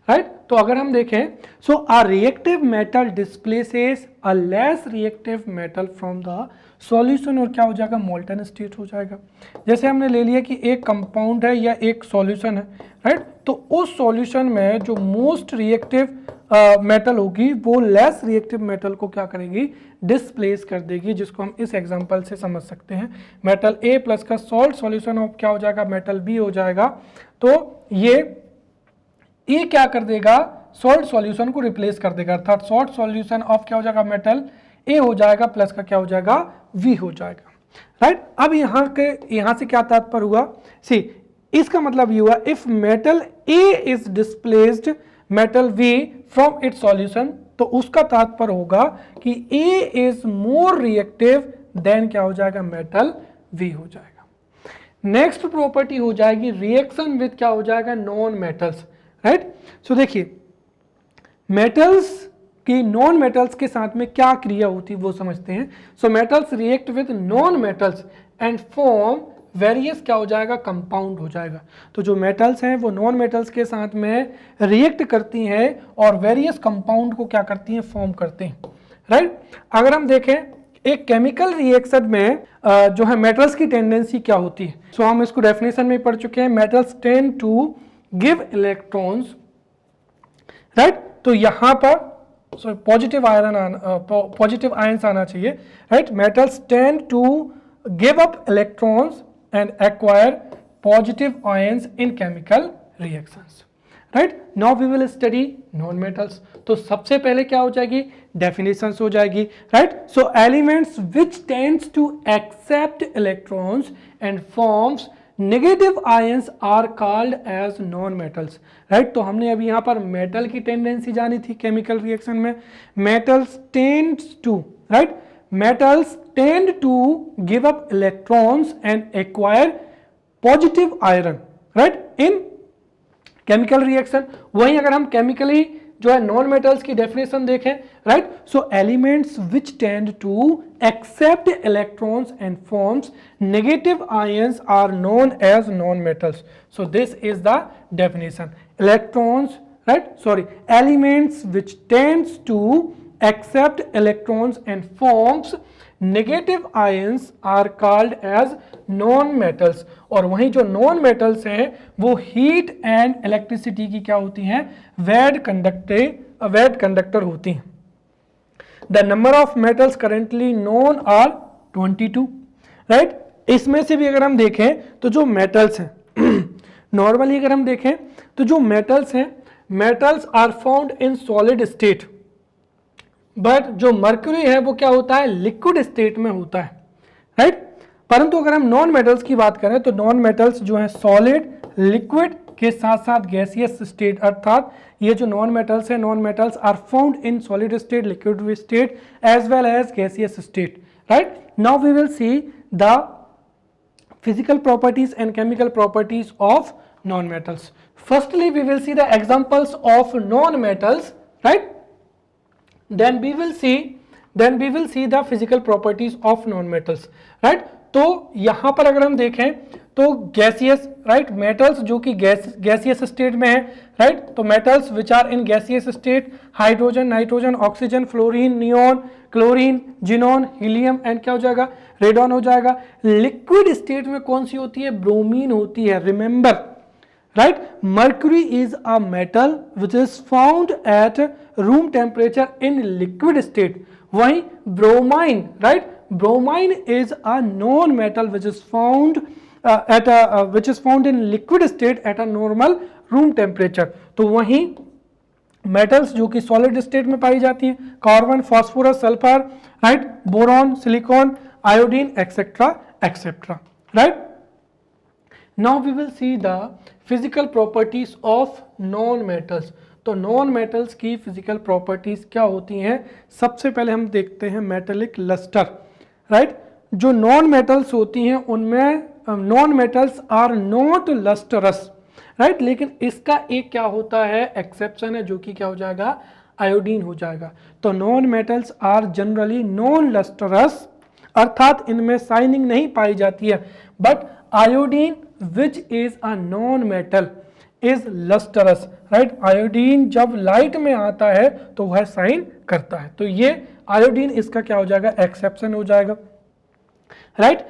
राइट। तो अगर हम देखें, so a reactive metal displaces a less reactive metal from the solution, और क्या हो जाएगा, मोल्टन स्टेट हो जाएगा। जैसे हमने ले लिया कि एक कंपाउंड है या एक सॉल्यूशन है, राइट, तो उस सॉल्यूशन में जो मोस्ट रिएक्टिव मेटल होगी वो लेस रिएक्टिव मेटल को क्या करेगी, डिस्प्लेस कर देगी, जिसको हम इस एग्जांपल से समझ सकते हैं। मेटल A प्लस का सॉल्ट सॉल्यूशन ऑफ क्या हो जाएगा, मेटल B हो जाएगा। तो ये ए क्या कर देगा, सॉल्ट सॉल्यूशन को रिप्लेस कर देगा, अर्थात सॉल्ट सॉल्यूशन ऑफ क्या हो जाएगा मेटल ए हो जाएगा, प्लस का क्या हो जाएगा वी हो जाएगा, राइट। अब यहाँ से क्या तात्पर्य हुआ, सी इसका मतलब ये हुआ if metal A is displaced metal B from its solution, तो उसका तात्पर्य होगा कि A is more reactive than क्या हो जाएगा मेटल वी हो जाएगा। नेक्स्ट प्रॉपर्टी हो जाएगी रिएक्शन विद क्या हो जाएगा नॉन मेटल्स, राइट। सो देखिए मेटल्स की नॉन मेटल्स के साथ में क्या क्रिया होती है वो समझते हैं। So metals react with non metals and form various क्या हो जाएगा कंपाउंड हो जाएगा। तो जो मेटल्स हैं वो नॉन मेटल्स के साथ में रिएक्ट करती हैं और वेरियस कंपाउंड को क्या करती हैं फॉर्म करते हैं, राइट। अगर हम देखें एक केमिकल रिएक्शन में जो है मेटल्स की टेंडेंसी क्या होती है, सो हम इसको डेफिनेशन में पढ़ चुके हैं, metals tend to give electrons, right. तो यहां पर पॉजिटिव आयंस आना चाहिए, right. Metals tend to give up electrons and acquire positive ions in chemical reactions, right. Now we will study non metals. तो सबसे पहले क्या हो जाएगी डेफिनेशंस हो जाएगी, right. So elements which tends to accept electrons and forms negative ions are called as non metals, right. तो हमने अभी यहाँ पर मेटल की टेंडेंसी जानी थी केमिकल रिएक्शन में, metals tends to, right, metals tend to give up electrons and acquire positive iron, right, in chemical reaction. वहीं अगर हम केमिकली जो है नॉन मेटल्स की डेफिनेशन देखें, right, so elements which tend to accept electrons and forms negative ions are known as non metals. So this is the definition, electrons, right, sorry, elements which tends to accept electrons and forms negative ions are called as non metals. और वहीं जो non metals हैं वो heat and electricity की क्या होती हैं वैड conductor होती हैं। The number of metals currently known are 22, right. इसमें से भी अगर हम देखें तो जो मेटल्स हैं नॉर्मली अगर हम देखें तो जो मेटल्स हैं, metals are found in solid state, but जो मर्क्यूरी है वो क्या होता है लिक्विड स्टेट में होता है, राइट। परंतु अगर हम नॉन मेटल्स की बात करें तो नॉन मेटल्स जो है सॉलिड, लिक्विड के साथ साथ गैसियस स्टेट, अर्थात ये जो नॉन मेटल्स है, non metals are found in solid state, liquid state as well as gaseous state, right. Now we will see the physical properties and chemical properties of non-metals. Firstly, we will see the examples of non-metals, right? Then we will see the physical properties of non-metals, right? तो यहाँ पर अगर हम देखें तो gaseous, right, metals जो कि gaseous state में है, राइट, तो metals which are in gaseous state, hydrogen, nitrogen, oxygen, fluorine, neon, chlorine, xenon, helium and क्या हो जाएगा रेडॉन हो जाएगा। लिक्विड स्टेट में कौन सी होती है ब्रोमीन होती है, remember, right. Mercury is a metal which is found at room temperature in liquid state. वहीं bromine, right, bromine is a non-metal which is found in liquid state at a normal room temperature। तो वहीं metals जो कि solid state में पाई जाती हैं, carbon, phosphorus, sulphur, right, boron, silicon, iodine, etcetera etcetera, right. Now we will see the physical properties of non metals. तो non metals की फिजिकल प्रॉपर्टीज क्या होती हैं, सबसे पहले हम देखते हैं मेटेलिक लस्टर, राइट। जो नॉन मेटल्स होती हैं उनमें non metals are not lustrous, right, लेकिन इसका एक क्या होता है एक्सेप्शन है जो कि क्या हो जाएगा आयोडीन हो जाएगा। तो non metals are generally non lustrous, अर्थात इनमें शाइनिंग नहीं पाई जाती है, but iodine which is a non metal is lustrous, right. Iodine जब लाइट में आता है तो वह शाइन करता है, तो ये आयोडीन इसका क्या हो जाएगा एक्सेप्शन हो जाएगा, right.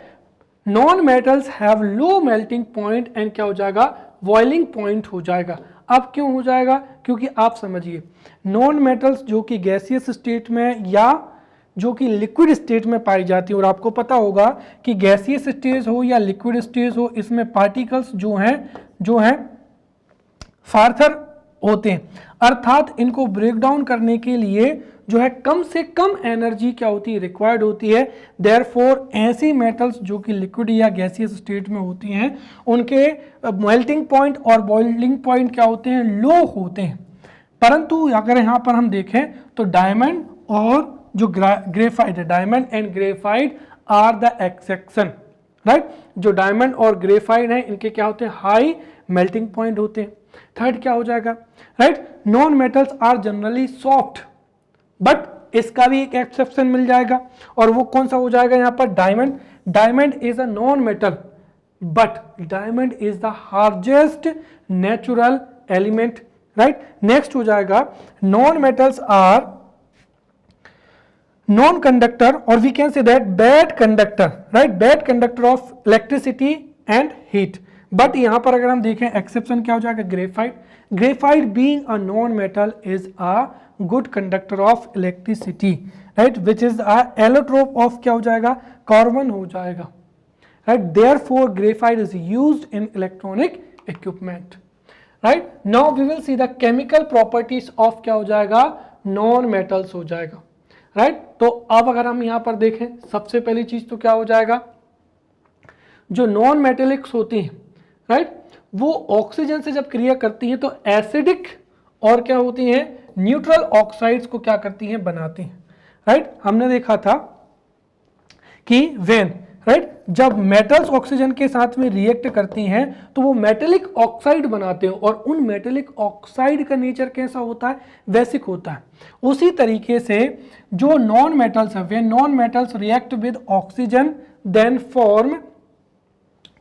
Non metals have low melting point and क्या हो जाएगा बॉइलिंग पॉइंट हो जाएगा। अब क्यों हो जाएगा, क्योंकि आप समझिए नॉन मेटल्स जो कि गैसियस स्टेट में या जो कि लिक्विड स्टेट में पाई जाती है, और आपको पता होगा कि गैसियस स्टेज हो या लिक्विड स्टेज हो इसमें पार्टिकल्स जो हैं फार्थर होते हैं, अर्थात इनको ब्रेक डाउन करने के लिए जो है कम से कम एनर्जी क्या होती है, रिक्वायर्ड होती है। देयरफॉर ऐसी मेटल्स जो कि लिक्विड या गैसियस स्टेट में होती हैं, उनके मेल्टिंग पॉइंट और बॉइलिंग पॉइंट क्या होते हैं, लो होते हैं। परंतु अगर यहाँ पर हम देखें तो डायमंड और जो ग्रेफाइट है, diamond and graphite are the exception, right. जो डायमंड और ग्रेफाइट है इनके क्या होते हैं, हाई मेल्टिंग पॉइंट होते हैं। थर्ड क्या हो जाएगा, right, non metals are generally soft, but इसका भी एक एक्सेप्शन मिल जाएगा, और वो कौन सा हो जाएगा यहाँ पर, diamond. Diamond is a non metal, but diamond is the hardest natural element, right. Next हो जाएगा non metals are non conductor, और we can say that bad conductor, right, bad conductor of electricity and heat. But यहां पर अगर हम देखें exception क्या हो जाएगा, graphite. Graphite being a non metal is a good conductor of electricity, right, which is a allotrope of क्या हो जाएगा, कार्बन हो जाएगा, right. Therefore graphite is used in electronic equipment, right. Now we will see the chemical properties of क्या हो जाएगा, non metals हो जाएगा, राइट। तो अब अगर हम यहां पर देखें, सबसे पहली चीज तो क्या हो जाएगा, जो नॉन मेटेलिक्स होती हैं, राइट, वो ऑक्सीजन से जब क्रिया करती हैं तो एसिडिक और क्या होती हैं, न्यूट्रल ऑक्साइड्स को क्या करती हैं, बनाती हैं, राइट। हमने देखा था कि वेन, राइट, जब मेटल्स ऑक्सीजन के साथ में रिएक्ट करती हैं तो वो मेटेलिक ऑक्साइड बनाते हैं, और उन मेटेलिक ऑक्साइड का नेचर कैसा होता है, बेसिक होता है। उसी तरीके से जो नॉन मेटल्स है, वे non metals react with oxygen then form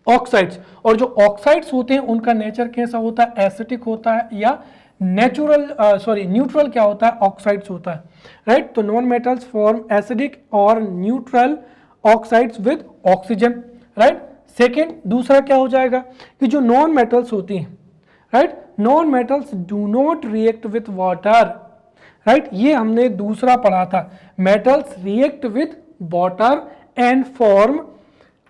oxides, और जो ऑक्साइड्स होते हैं उनका नेचर कैसा होता है, एसिटिक होता है, या न्यूट्रल क्या होता है, ऑक्साइड्स होता है, राइट। तो नॉन मेटल्स फॉर्म एसिडिक और neutral oxides with oxygen, right. Second, दूसरा क्या हो जाएगा कि जो नॉन मेटल्स होती हैं, right, non metals do not react with water, right, ये हमने दूसरा पढ़ा था, metals react with water and form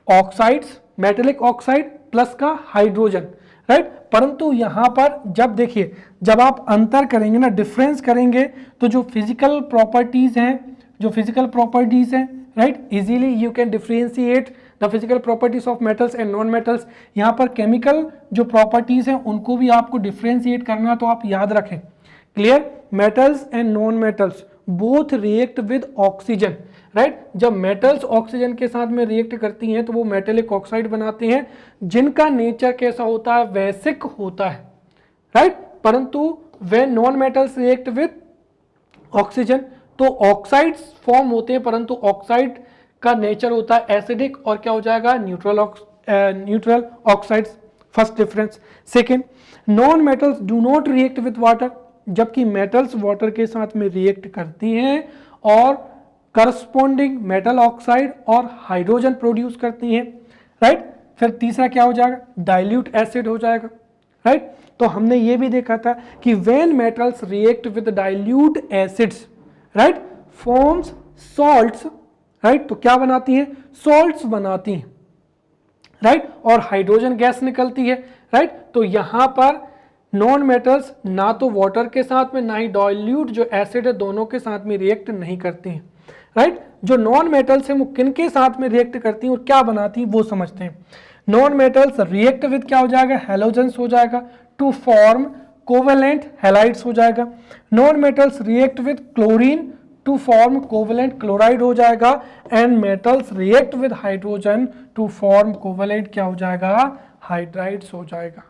oxides, metallic oxide plus का हाइड्रोजन, राइट। परंतु यहां पर जब देखिए, जब आप अंतर करेंगे ना, डिफरेंस करेंगे, तो जो फिजिकल प्रॉपर्टीज हैं, right, easily you can differentiate the physical properties of metals and non metals. यहाँ पर केमिकल जो प्रॉपर्टीज हैं उनको भी आपको डिफरेंशिएट करना, तो आप याद रखें, clear, metals and non metals both react with oxygen, right. जब मेटल्स ऑक्सीजन के साथ में रिएक्ट करती हैं तो वो मेटेलिक ऑक्साइड बनाते हैं, जिनका नेचर कैसा होता है, बेसिक होता है, राइट। परंतु वे non metals react with oxygen तो ऑक्साइड्स फॉर्म होते हैं, परंतु ऑक्साइड का नेचर होता है एसिडिक, और क्या हो जाएगा, neutral oxides. First difference. Second, non metals do not react with water, जबकि मेटल्स वाटर के साथ में रिएक्ट करती हैं और करस्पॉन्डिंग मेटल ऑक्साइड और हाइड्रोजन प्रोड्यूस करती हैं, राइट। फिर तीसरा क्या हो जाएगा, डाइल्यूट एसिड हो जाएगा, राइट। तो हमने ये भी देखा था कि when metals react with dilute acids, right, forms salts, right, तो क्या बनाती हैं, सॉल्ट्स बनाती हैं, राइट, और हाइड्रोजन गैस निकलती है, राइट। तो यहां पर नॉन मेटल्स ना तो वाटर के साथ में ना ही डाइल्यूट जो एसिड है दोनों के साथ में रिएक्ट नहीं करती हैं, राइट। जो नॉन मेटल्स है वो किन के साथ में रिएक्ट करती हैं और क्या बनाती हैं वो समझते हैं। नॉन मेटल्स रिएक्ट विद क्या हो जाएगा, हैलोजेंस हो जाएगा, टू फॉर्म कोवेलेंट हैलाइड्स हो जाएगा। Non metals react with chlorine to form covalent chloride हो जाएगा, and metals react with hydrogen to form covalent क्या हो जाएगा, हाइड्राइड्स हो जाएगा,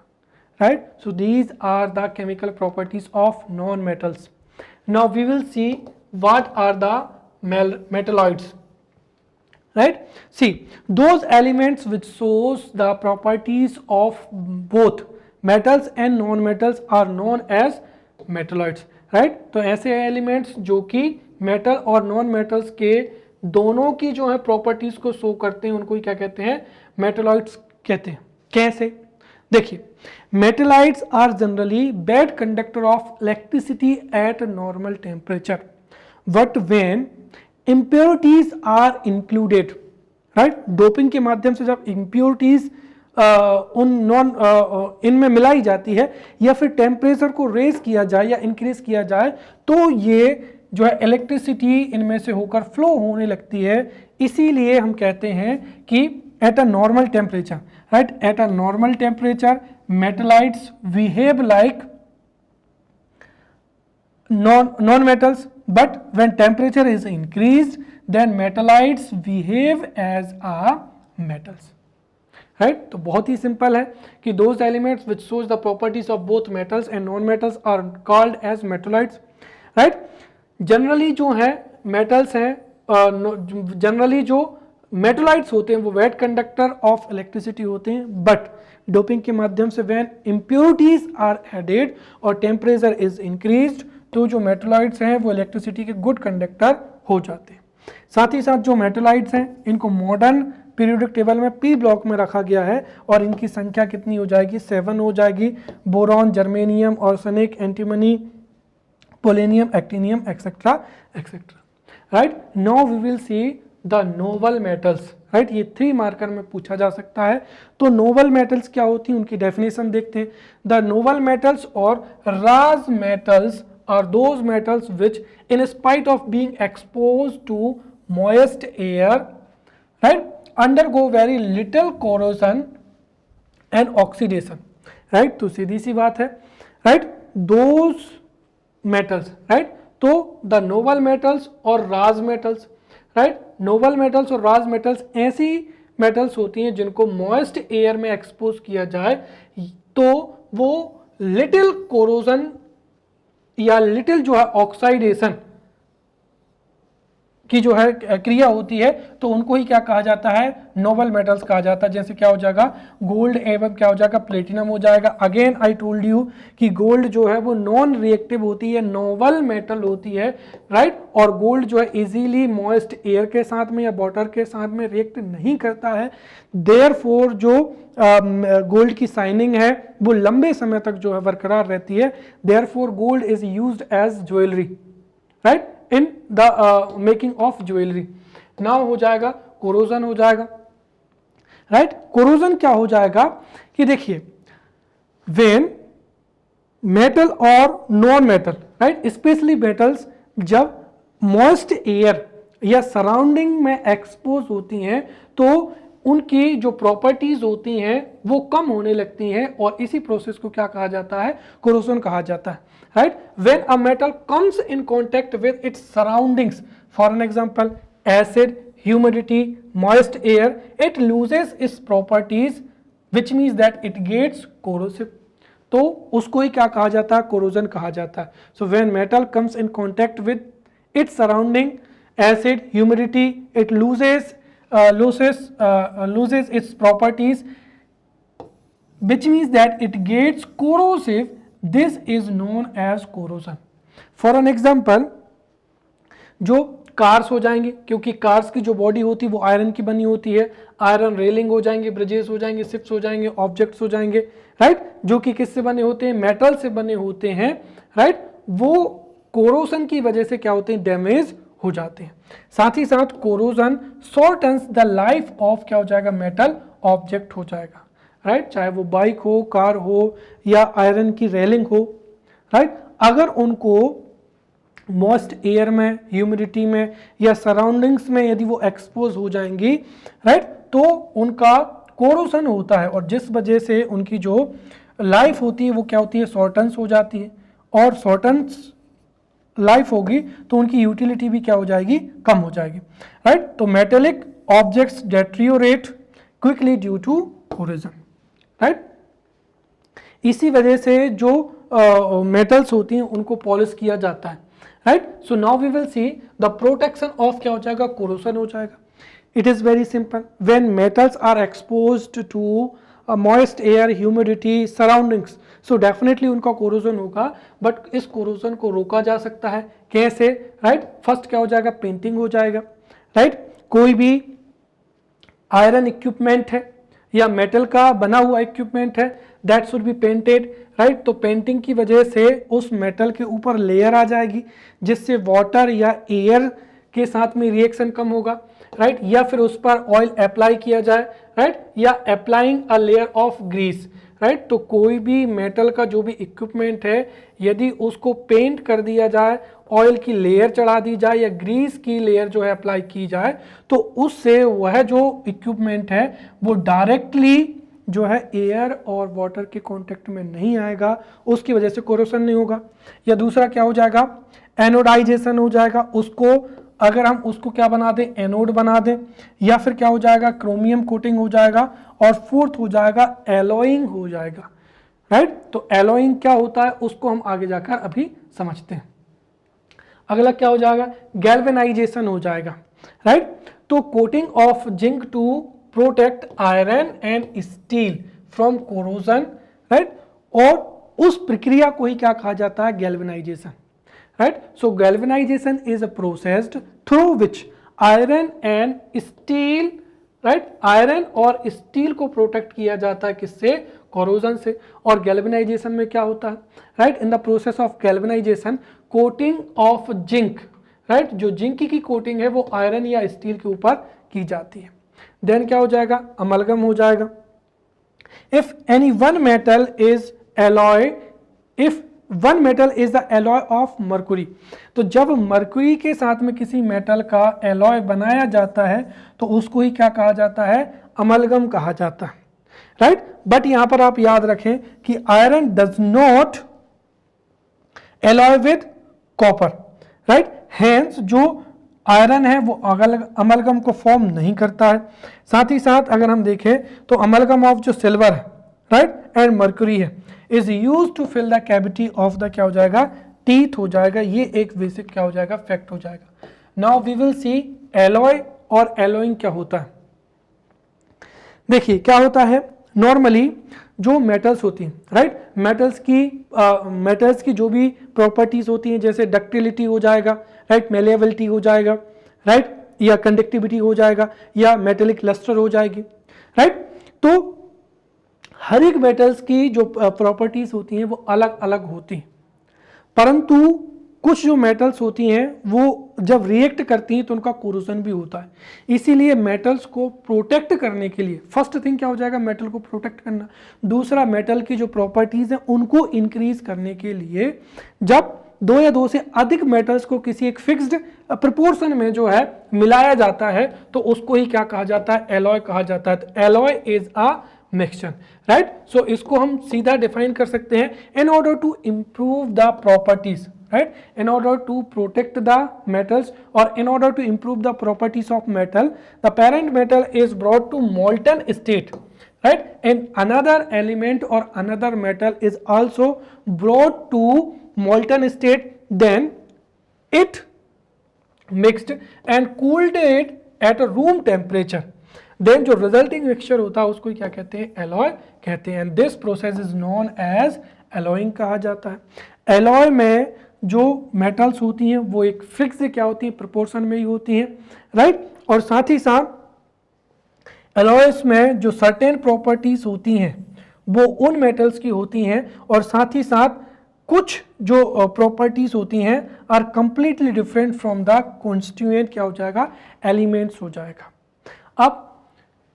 right. So these are the chemical properties of non metals. Now we will see what are the metalloids, right. See, those elements which shows the properties of both metals and non-metals are known as metalloids, right. तो ऐसे elements जो कि metal और non metals के दोनों की जो है प्रॉपर्टीज को शो करते हैं उनको ही क्या कहते हैं, मेटलॉइड्स कहते हैं। कैसे, देखिए, metalloids are generally bad conductor of electricity at normal temperature, but when impurities are included, right, doping के माध्यम से जब impurities इनमें मिलाई जाती है या फिर टेम्परेचर को रेज किया जाए या इंक्रीज किया जाए तो ये जो है इलेक्ट्रिसिटी इनमें से होकर फ्लो होने लगती है। इसीलिए हम कहते हैं कि eight a normal temperature, right, eight a normal temperature मेटलाइट्स behave like non-metals, but when temperature is increased then metallites behave as a metals, right? तो बहुत ही सिंपल है कि those elements which shows the properties of both metals and non-metals are called as metallites, right? Generally जो है metals हैं, generally जो मेटलाइट्स होते हैं वो वेट कंडक्टर ऑफ इलेक्ट्रिसिटी होते हैं, बट डोपिंग के माध्यम से व्हेन इम्प्योरिटीज आर एडेड और टेम्परेचर इज इंक्रीज्ड तो जो मेटलाइट्स हैं वो इलेक्ट्रिसिटी के गुड कंडक्टर हो जाते हैं। साथ ही साथ जो मेटलाइट्स हैं इनको मॉडर्न पीरियोडिक टेबल में पी ब्लॉक में रखा गया है और इनकी संख्या कितनी हो जाएगी, 7 हो जाएगी। Boron, germanium, arsenic, antimony, polonium, actinium, etcetera etcetera, right. Now we will see the noble metals, right. ये 3 मार्कर में पूछा जा सकता है। तो नोबल मेटल्स क्या होती हैं उनकी डेफिनेशन देखते हैं। द नोबल मेटल्स और राज metals are those metals which in spite of being exposed to moist air, right, undergo very little corrosion and oxidation, right। तो सीधी सी बात है, right, those metals, right। तो the noble metals और राज metals, right, noble metals और राज metals ऐसी metals होती हैं जिनको moist air में एक्सपोज किया जाए तो वो लिटिल कोरोजन या लिटिल जो है ऑक्साइडेशन की जो है क्रिया होती है तो उनको ही क्या कहा जाता है, नोबल मेटल्स कहा जाता है। जैसे क्या हो जाएगा, गोल्ड एवं क्या हो जाएगा, प्लेटिनम हो जाएगा। अगेन आई टोल्ड यू कि गोल्ड जो है वो नॉन रिएक्टिव होती है, नोबल मेटल होती है, राइट। और गोल्ड जो है इजीली मॉइस्ट एयर के साथ में या वाटर के साथ में रिएक्ट नहीं करता है। देयरफॉर जो गोल्ड की शाइनिंग है वो लंबे समय तक जो है बरकरार रहती है। Therefore gold is used as jewellery, right, in the making of jewellery. Now हो जाएगा कोरोजन हो जाएगा, राइट। कोरोजन क्या हो जाएगा कि देखिए व्हेन मेटल और non metal, right, specially metals जब मॉइस्ट एयर या सराउंडिंग में एक्सपोज होती हैं तो उनकी जो प्रॉपर्टीज होती हैं वो कम होने लगती हैं और इसी प्रोसेस को क्या कहा जाता है, कोरोजन कहा जाता है, right. When a metal comes in contact with its surroundings, for an example acid, humidity, moist air, it loses its properties which means that it gets corrosive. तो उसको ही क्या कहा जाता है, कोरोजन कहा जाता है। So when metal comes in contact with its surrounding, acid, humidity, it loses its properties which means that it gets corrosive. This is known as corrosion. For an example, जो कार्स हो जाएंगे, क्योंकि cars की जो body होती है वो iron की बनी होती है, आयरन रेलिंग हो जाएंगे, ब्रिजेस हो जाएंगे, शिप्स हो जाएंगे, ऑब्जेक्ट्स हो जाएंगे, राइट, जो कि किससे बने होते हैं, मेटल से बने होते हैं, राइट। वो कोरोजन की वजह से क्या होते हैं, डैमेज हो जाते हैं। साथ ही साथ कोरोजन शॉर्टन्स द लाइफ ऑफ क्या हो जाएगा, मेटल ऑब्जेक्ट हो जाएगा, राइट, चाहे वो बाइक हो, कार हो या आयरन की रेलिंग हो, राइट। अगर उनको मॉइस्ट एयर में, ह्यूमिडिटी में या सराउंडिंग्स में यदि वो एक्सपोज हो जाएंगी, राइट, तो उनका कोरोजन होता है और जिस वजह से उनकी जो लाइफ होती है वो क्या होती है, शॉर्टन्स हो जाती है। और शॉर्टन्स लाइफ होगी तो उनकी यूटिलिटी भी क्या हो जाएगी, कम हो जाएगी, राइट। तो metallic objects deteriorate quickly due to corrosion, right. इसी वजह से जो मेटल्स होती हैं उनको पॉलिश किया जाता है, right. So now we will see the protection of क्या हो जाएगा, कोरोजन हो जाएगा। It is very simple, when metals are exposed to moist air, humidity, surroundings, so definitely उनका कोरोजन होगा, बट इस कोरोजन को रोका जा सकता है। कैसे, राइट। फर्स्ट क्या हो जाएगा, पेंटिंग हो जाएगा, राइट। कोई भी आयरन इक्विपमेंट है या मेटल का बना हुआ इक्विपमेंट है, that should be painted, right. तो पेंटिंग की वजह से उस मेटल के ऊपर लेयर आ जाएगी जिससे वाटर या एयर के साथ में रिएक्शन कम होगा, राइट, या फिर उस पर ऑयल अप्लाई किया जाए, राइट, या applying a layer of grease, right. तो कोई भी मेटल का जो भी इक्विपमेंट है, यदि उसको पेंट कर दिया जाए, ऑयल की लेयर चढ़ा दी जाए या ग्रीस की लेयर जो है अप्लाई की जाए, तो उससे वह जो इक्विपमेंट है वो डायरेक्टली जो है एयर और वाटर के कांटेक्ट में नहीं आएगा, उसकी वजह से कोरोशन नहीं होगा। या दूसरा क्या हो जाएगा, एनोडाइजेशन हो जाएगा, उसको अगर हम उसको क्या बना दें, एनोड बना दें, या फिर क्या हो जाएगा, क्रोमियम कोटिंग हो जाएगा, और फोर्थ हो जाएगा एलॉइंग हो जाएगा, राइट। तो एलॉइंग क्या होता है उसको हम आगे जाकर अभी समझते हैं। अगला क्या हो जाएगा, गैल्वेनाइजेशन हो जाएगा, राइट। तो coating of zinc to protect iron and steel from corrosion, right, और उस प्रक्रिया को ही क्या कहा जाता है, galvanisation, right. So galvanisation is a process through which iron and steel, right, iron और स्टील को प्रोटेक्ट किया जाता है, किससे, कोरोजन से। और गैल्वेनाइजेशन में क्या होता है, right, in the process of galvanisation coating of zinc, right, जो जिंक की कोटिंग है वो आयरन या स्टील के ऊपर की जाती है। देन क्या हो जाएगा, अमलगम हो जाएगा। If any one metal is alloy, if one metal is the alloy of Mercury, तो जब मर्कुरी के साथ में किसी मेटल का एलॉय बनाया जाता है तो उसको ही क्या कहा जाता है, अमलगम कहा जाता है, राइट। बट यहां पर आप याद रखें कि iron does not alloy with copper, right, hence जो आयरन है वो अमलगम को फॉर्म नहीं करता है। साथ ही साथ अगर हम देखें तो अमलगम ऑफ जो सिल्वर है, राइट, एंड मर्क्यूरी है, is use to fill the cavity of the क्या हो जाएगा, टीथ हो जाएगा। ये एक बेसिक क्या हो जाएगा, फैक्ट हो जाएगा। Now we will see alloy और एलॉइंग क्या होता है। देखिए क्या होता है, नॉर्मली जो मेटल्स होती हैं, राइट, मेटल्स की जो भी प्रॉपर्टीज होती हैं, जैसे डक्टिलिटी हो जाएगा, राइट, मेलेबिलिटी हो जाएगा, राइट, या कंडक्टिविटी हो जाएगा, या मेटेलिक लस्टर हो जाएगी, राइट। तो हर एक मेटल्स की जो प्रॉपर्टीज होती हैं वो अलग अलग होती हैं, परंतु कुछ जो मेटल्स होती हैं वो जब रिएक्ट करती हैं तो उनका कोरोजन भी होता है। इसीलिए मेटल्स को प्रोटेक्ट करने के लिए फर्स्ट थिंग क्या हो जाएगा, मेटल को प्रोटेक्ट करना। दूसरा, मेटल की जो प्रॉपर्टीज हैं उनको इंक्रीज करने के लिए जब दो या दो से अधिक मेटल्स को किसी एक फिक्स्ड प्रोपोर्शन में जो है मिलाया जाता है तो उसको ही क्या कहा जाता है, एलॉय कहा जाता है। तो alloy is a mixture, right. So इसको हम सीधा डिफाइन कर सकते हैं, in order to improve the properties, right, in order to protect the metals or in order to improve the properties of metal, the parent metal is brought to molten state, right, and another element or another metal is also brought to molten state, then it mixed and cooled it at a room temperature, then जो resulting mixture होता है उसको क्या कहते हैं, alloy कहते हैं, and this process is known as alloying कहा जाता है। alloy में जो मेटल्स होती हैं वो एक फिक्स क्या होती हैं, प्रोपोर्शन में ही होती हैं, राइट। और साथ ही साथ एलॉयस में जो सर्टेन प्रॉपर्टीज होती हैं वो उन मेटल्स की होती हैं, और साथ ही साथ कुछ जो प्रॉपर्टीज होती हैं are completely different from the constituent क्या हो जाएगा, एलिमेंट्स हो जाएगा। अब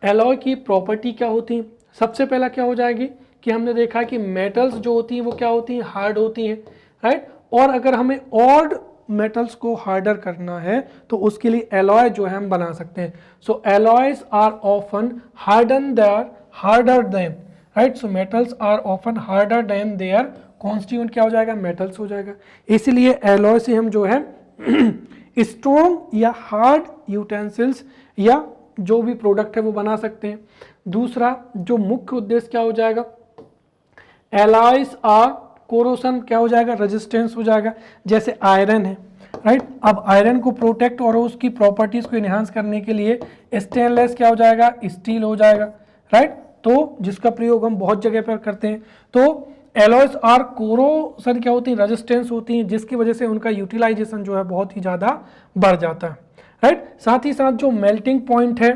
एलॉय की प्रॉपर्टी क्या होती है, सबसे पहला क्या हो जाएगी कि हमने देखा कि मेटल्स जो होती हैं वो क्या होती हैं, हार्ड होती हैं, राइट। और अगर हमें ऑड मेटल्स को हार्डर करना है तो उसके लिए एलॉय जो है हम बना सकते हैं। So alloys are often harder than, right. So metals are often harder than their constituent क्या हो जाएगा, मेटल्स हो जाएगा। इसलिए एलॉय से हम जो है स्ट्रॉन्ग या हार्ड यूटेंसिल्स या जो भी प्रोडक्ट है वो बना सकते हैं। दूसरा जो मुख्य उद्देश्य क्या हो जाएगा, एलॉयज आर कोरोशन क्या हो जाएगा, रेजिस्टेंस हो जाएगा। जैसे आयरन है, राइट, अब आयरन को प्रोटेक्ट और उसकी प्रॉपर्टीज को इनहांस करने के लिए स्टेनलेस क्या हो जाएगा, स्टील हो जाएगा, राइट, तो जिसका प्रयोग हम बहुत जगह पर करते हैं। तो एलॉयज आर कोरोशन क्या होती है, रेजिस्टेंस होती हैं, जिसकी वजह से उनका यूटिलाइजेशन जो है बहुत ही ज़्यादा बढ़ जाता है, राइट। साथ ही साथ जो मेल्टिंग पॉइंट है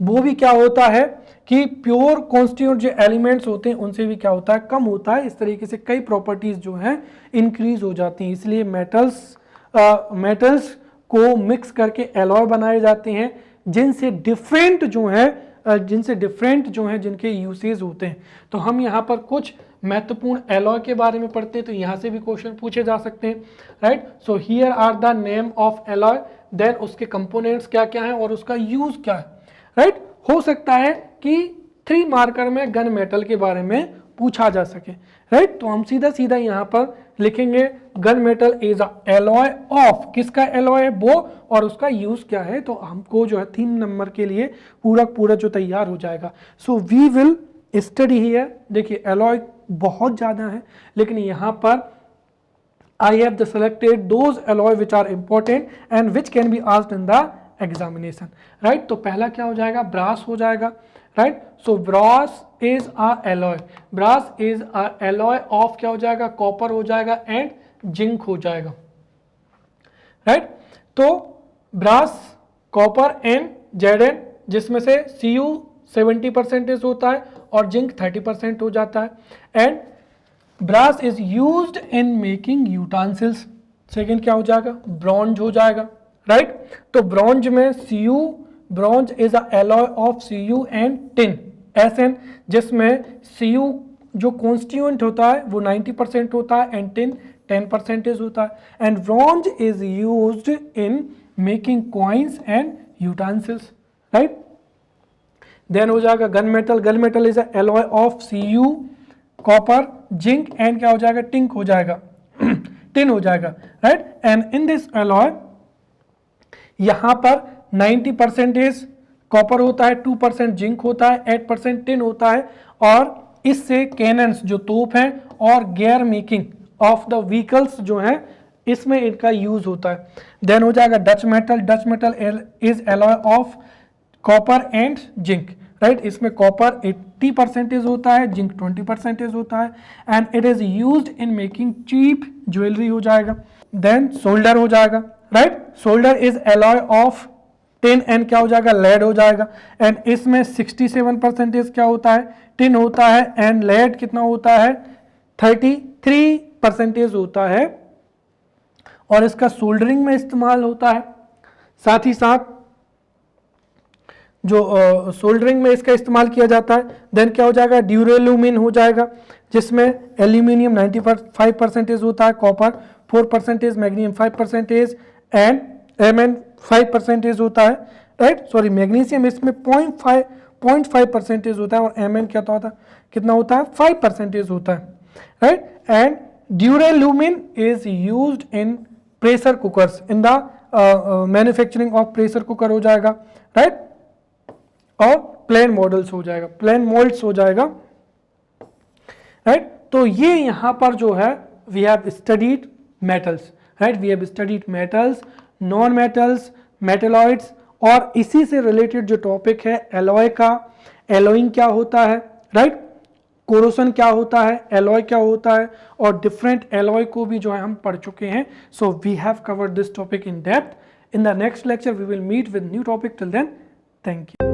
वो भी क्या होता है कि प्योर कॉन्स्टिट्यूएंट जो एलिमेंट्स होते हैं उनसे भी क्या होता है, कम होता है। इस तरीके से कई प्रॉपर्टीज जो हैं इंक्रीज हो जाती हैं। इसलिए मेटल्स को मिक्स करके एलॉय बनाए जाते हैं जिनसे डिफरेंट जो है जिनके यूसेज होते हैं। तो हम यहाँ पर कुछ महत्वपूर्ण एलॉय के बारे में पढ़ते हैं, तो यहाँ से भी क्वेश्चन पूछे जा सकते हैं, right. So here are the name of alloy, then उसके कंपोनेंट्स क्या क्या हैं और उसका यूज क्या है, राइट। हो सकता है कि 3 मार्कर में गन मेटल के बारे में पूछा जा सके, राइट। तो हम सीधा सीधा यहाँ पर लिखेंगे gun metal is a alloy of, किसका एलॉय है वो और उसका यूज क्या है। तो हमको जो है 3 नंबर के लिए पूरा जो तैयार हो जाएगा। So we will study here. देखिए एलॉय बहुत ज्यादा है, लेकिन यहाँ पर I have the selected those alloy which are important and which can be asked in the examination, right। तो पहला क्या हो जाएगा, ब्रास हो जाएगा, right. So brass is a alloy, brass is a alloy of क्या हो जाएगा, कॉपर हो जाएगा एंड जिंक हो जाएगा, राइट। तो ब्रास, कॉपर एंड Zn, जिसमें से Cu 70% होता है और जिंक 30% हो जाता है। And brass is used in making utensils. Second क्या हो जाएगा, ब्रॉन्ज हो जाएगा, राइट। तो ब्रॉन्ज में Cu, bronze is a alloy of Cu and tin, Sn, जिसमें Cu जो कॉन्स्टिट्यूएंट होता है वो 90% होता है एंड टिन 10% होता है। And bronze is used in making coins and utensils, right. Then हो जाएगा gun metal, gun metal is a alloy of Cu, copper, zinc and क्या हो जाएगा, टिंक हो जाएगा टिन हो जाएगा, right. And in this alloy यहां पर 90% कॉपर होता है, 2% जिंक होता है, 8% टिन होता है और इससे कैनन्स जो तोप हैं और gear making of the vehicles जो हैं इसमें इनका यूज होता है। देन हो जाएगा Dutch metal, Dutch metal is alloy of copper and zinc, right. इसमें कॉपर 80% होता है, जिंक 20% होता है and it is used in making cheap jewellery हो जाएगा। देन सोल्डर हो जाएगा, right. Solder is alloy of tin and क्या हो जाएगा, लेड हो जाएगा। एंड इसमें 67% क्या होता है, टिन होता है एंड लेड कितना होता है, 33% होता है और इसका सोल्डरिंग में इस्तेमाल होता है। साथ ही साथ जो सोल्डरिंग में इसका इस्तेमाल किया जाता है। देन क्या हो जाएगा, ड्यूरेलुमिन हो जाएगा, जिसमें एल्यूमिनियम 95% होता है, कॉपर 4%, मैग्नीशियम 5% एंड Mn 5% होता है, राइट। सॉरी, मैग्नीशियम इसमें 0.5% होता है और Mn क्या होता है, कितना होता है, 5% होता है, right. And duralumin is used in pressure cookers, in the manufacturing of pressure cooker हो जाएगा, राइट। और प्लेन मॉडल्स हो जाएगा, प्लेन मोल्ड्स हो जाएगा, राइट। तो ये यहां पर जो है we have studied metals, right. We have studied metals, non metals, metalloids और इसी से रिलेटेड जो टॉपिक है एलॉय का, एलॉइंग क्या होता है, राइट। कोरोसन क्या होता है, एलॉय क्या होता है और डिफरेंट एलॉय को भी जो है हम पढ़ चुके हैं। So we have covered this topic in depth. In the next lecture we will meet with new topic. Till then, thank you.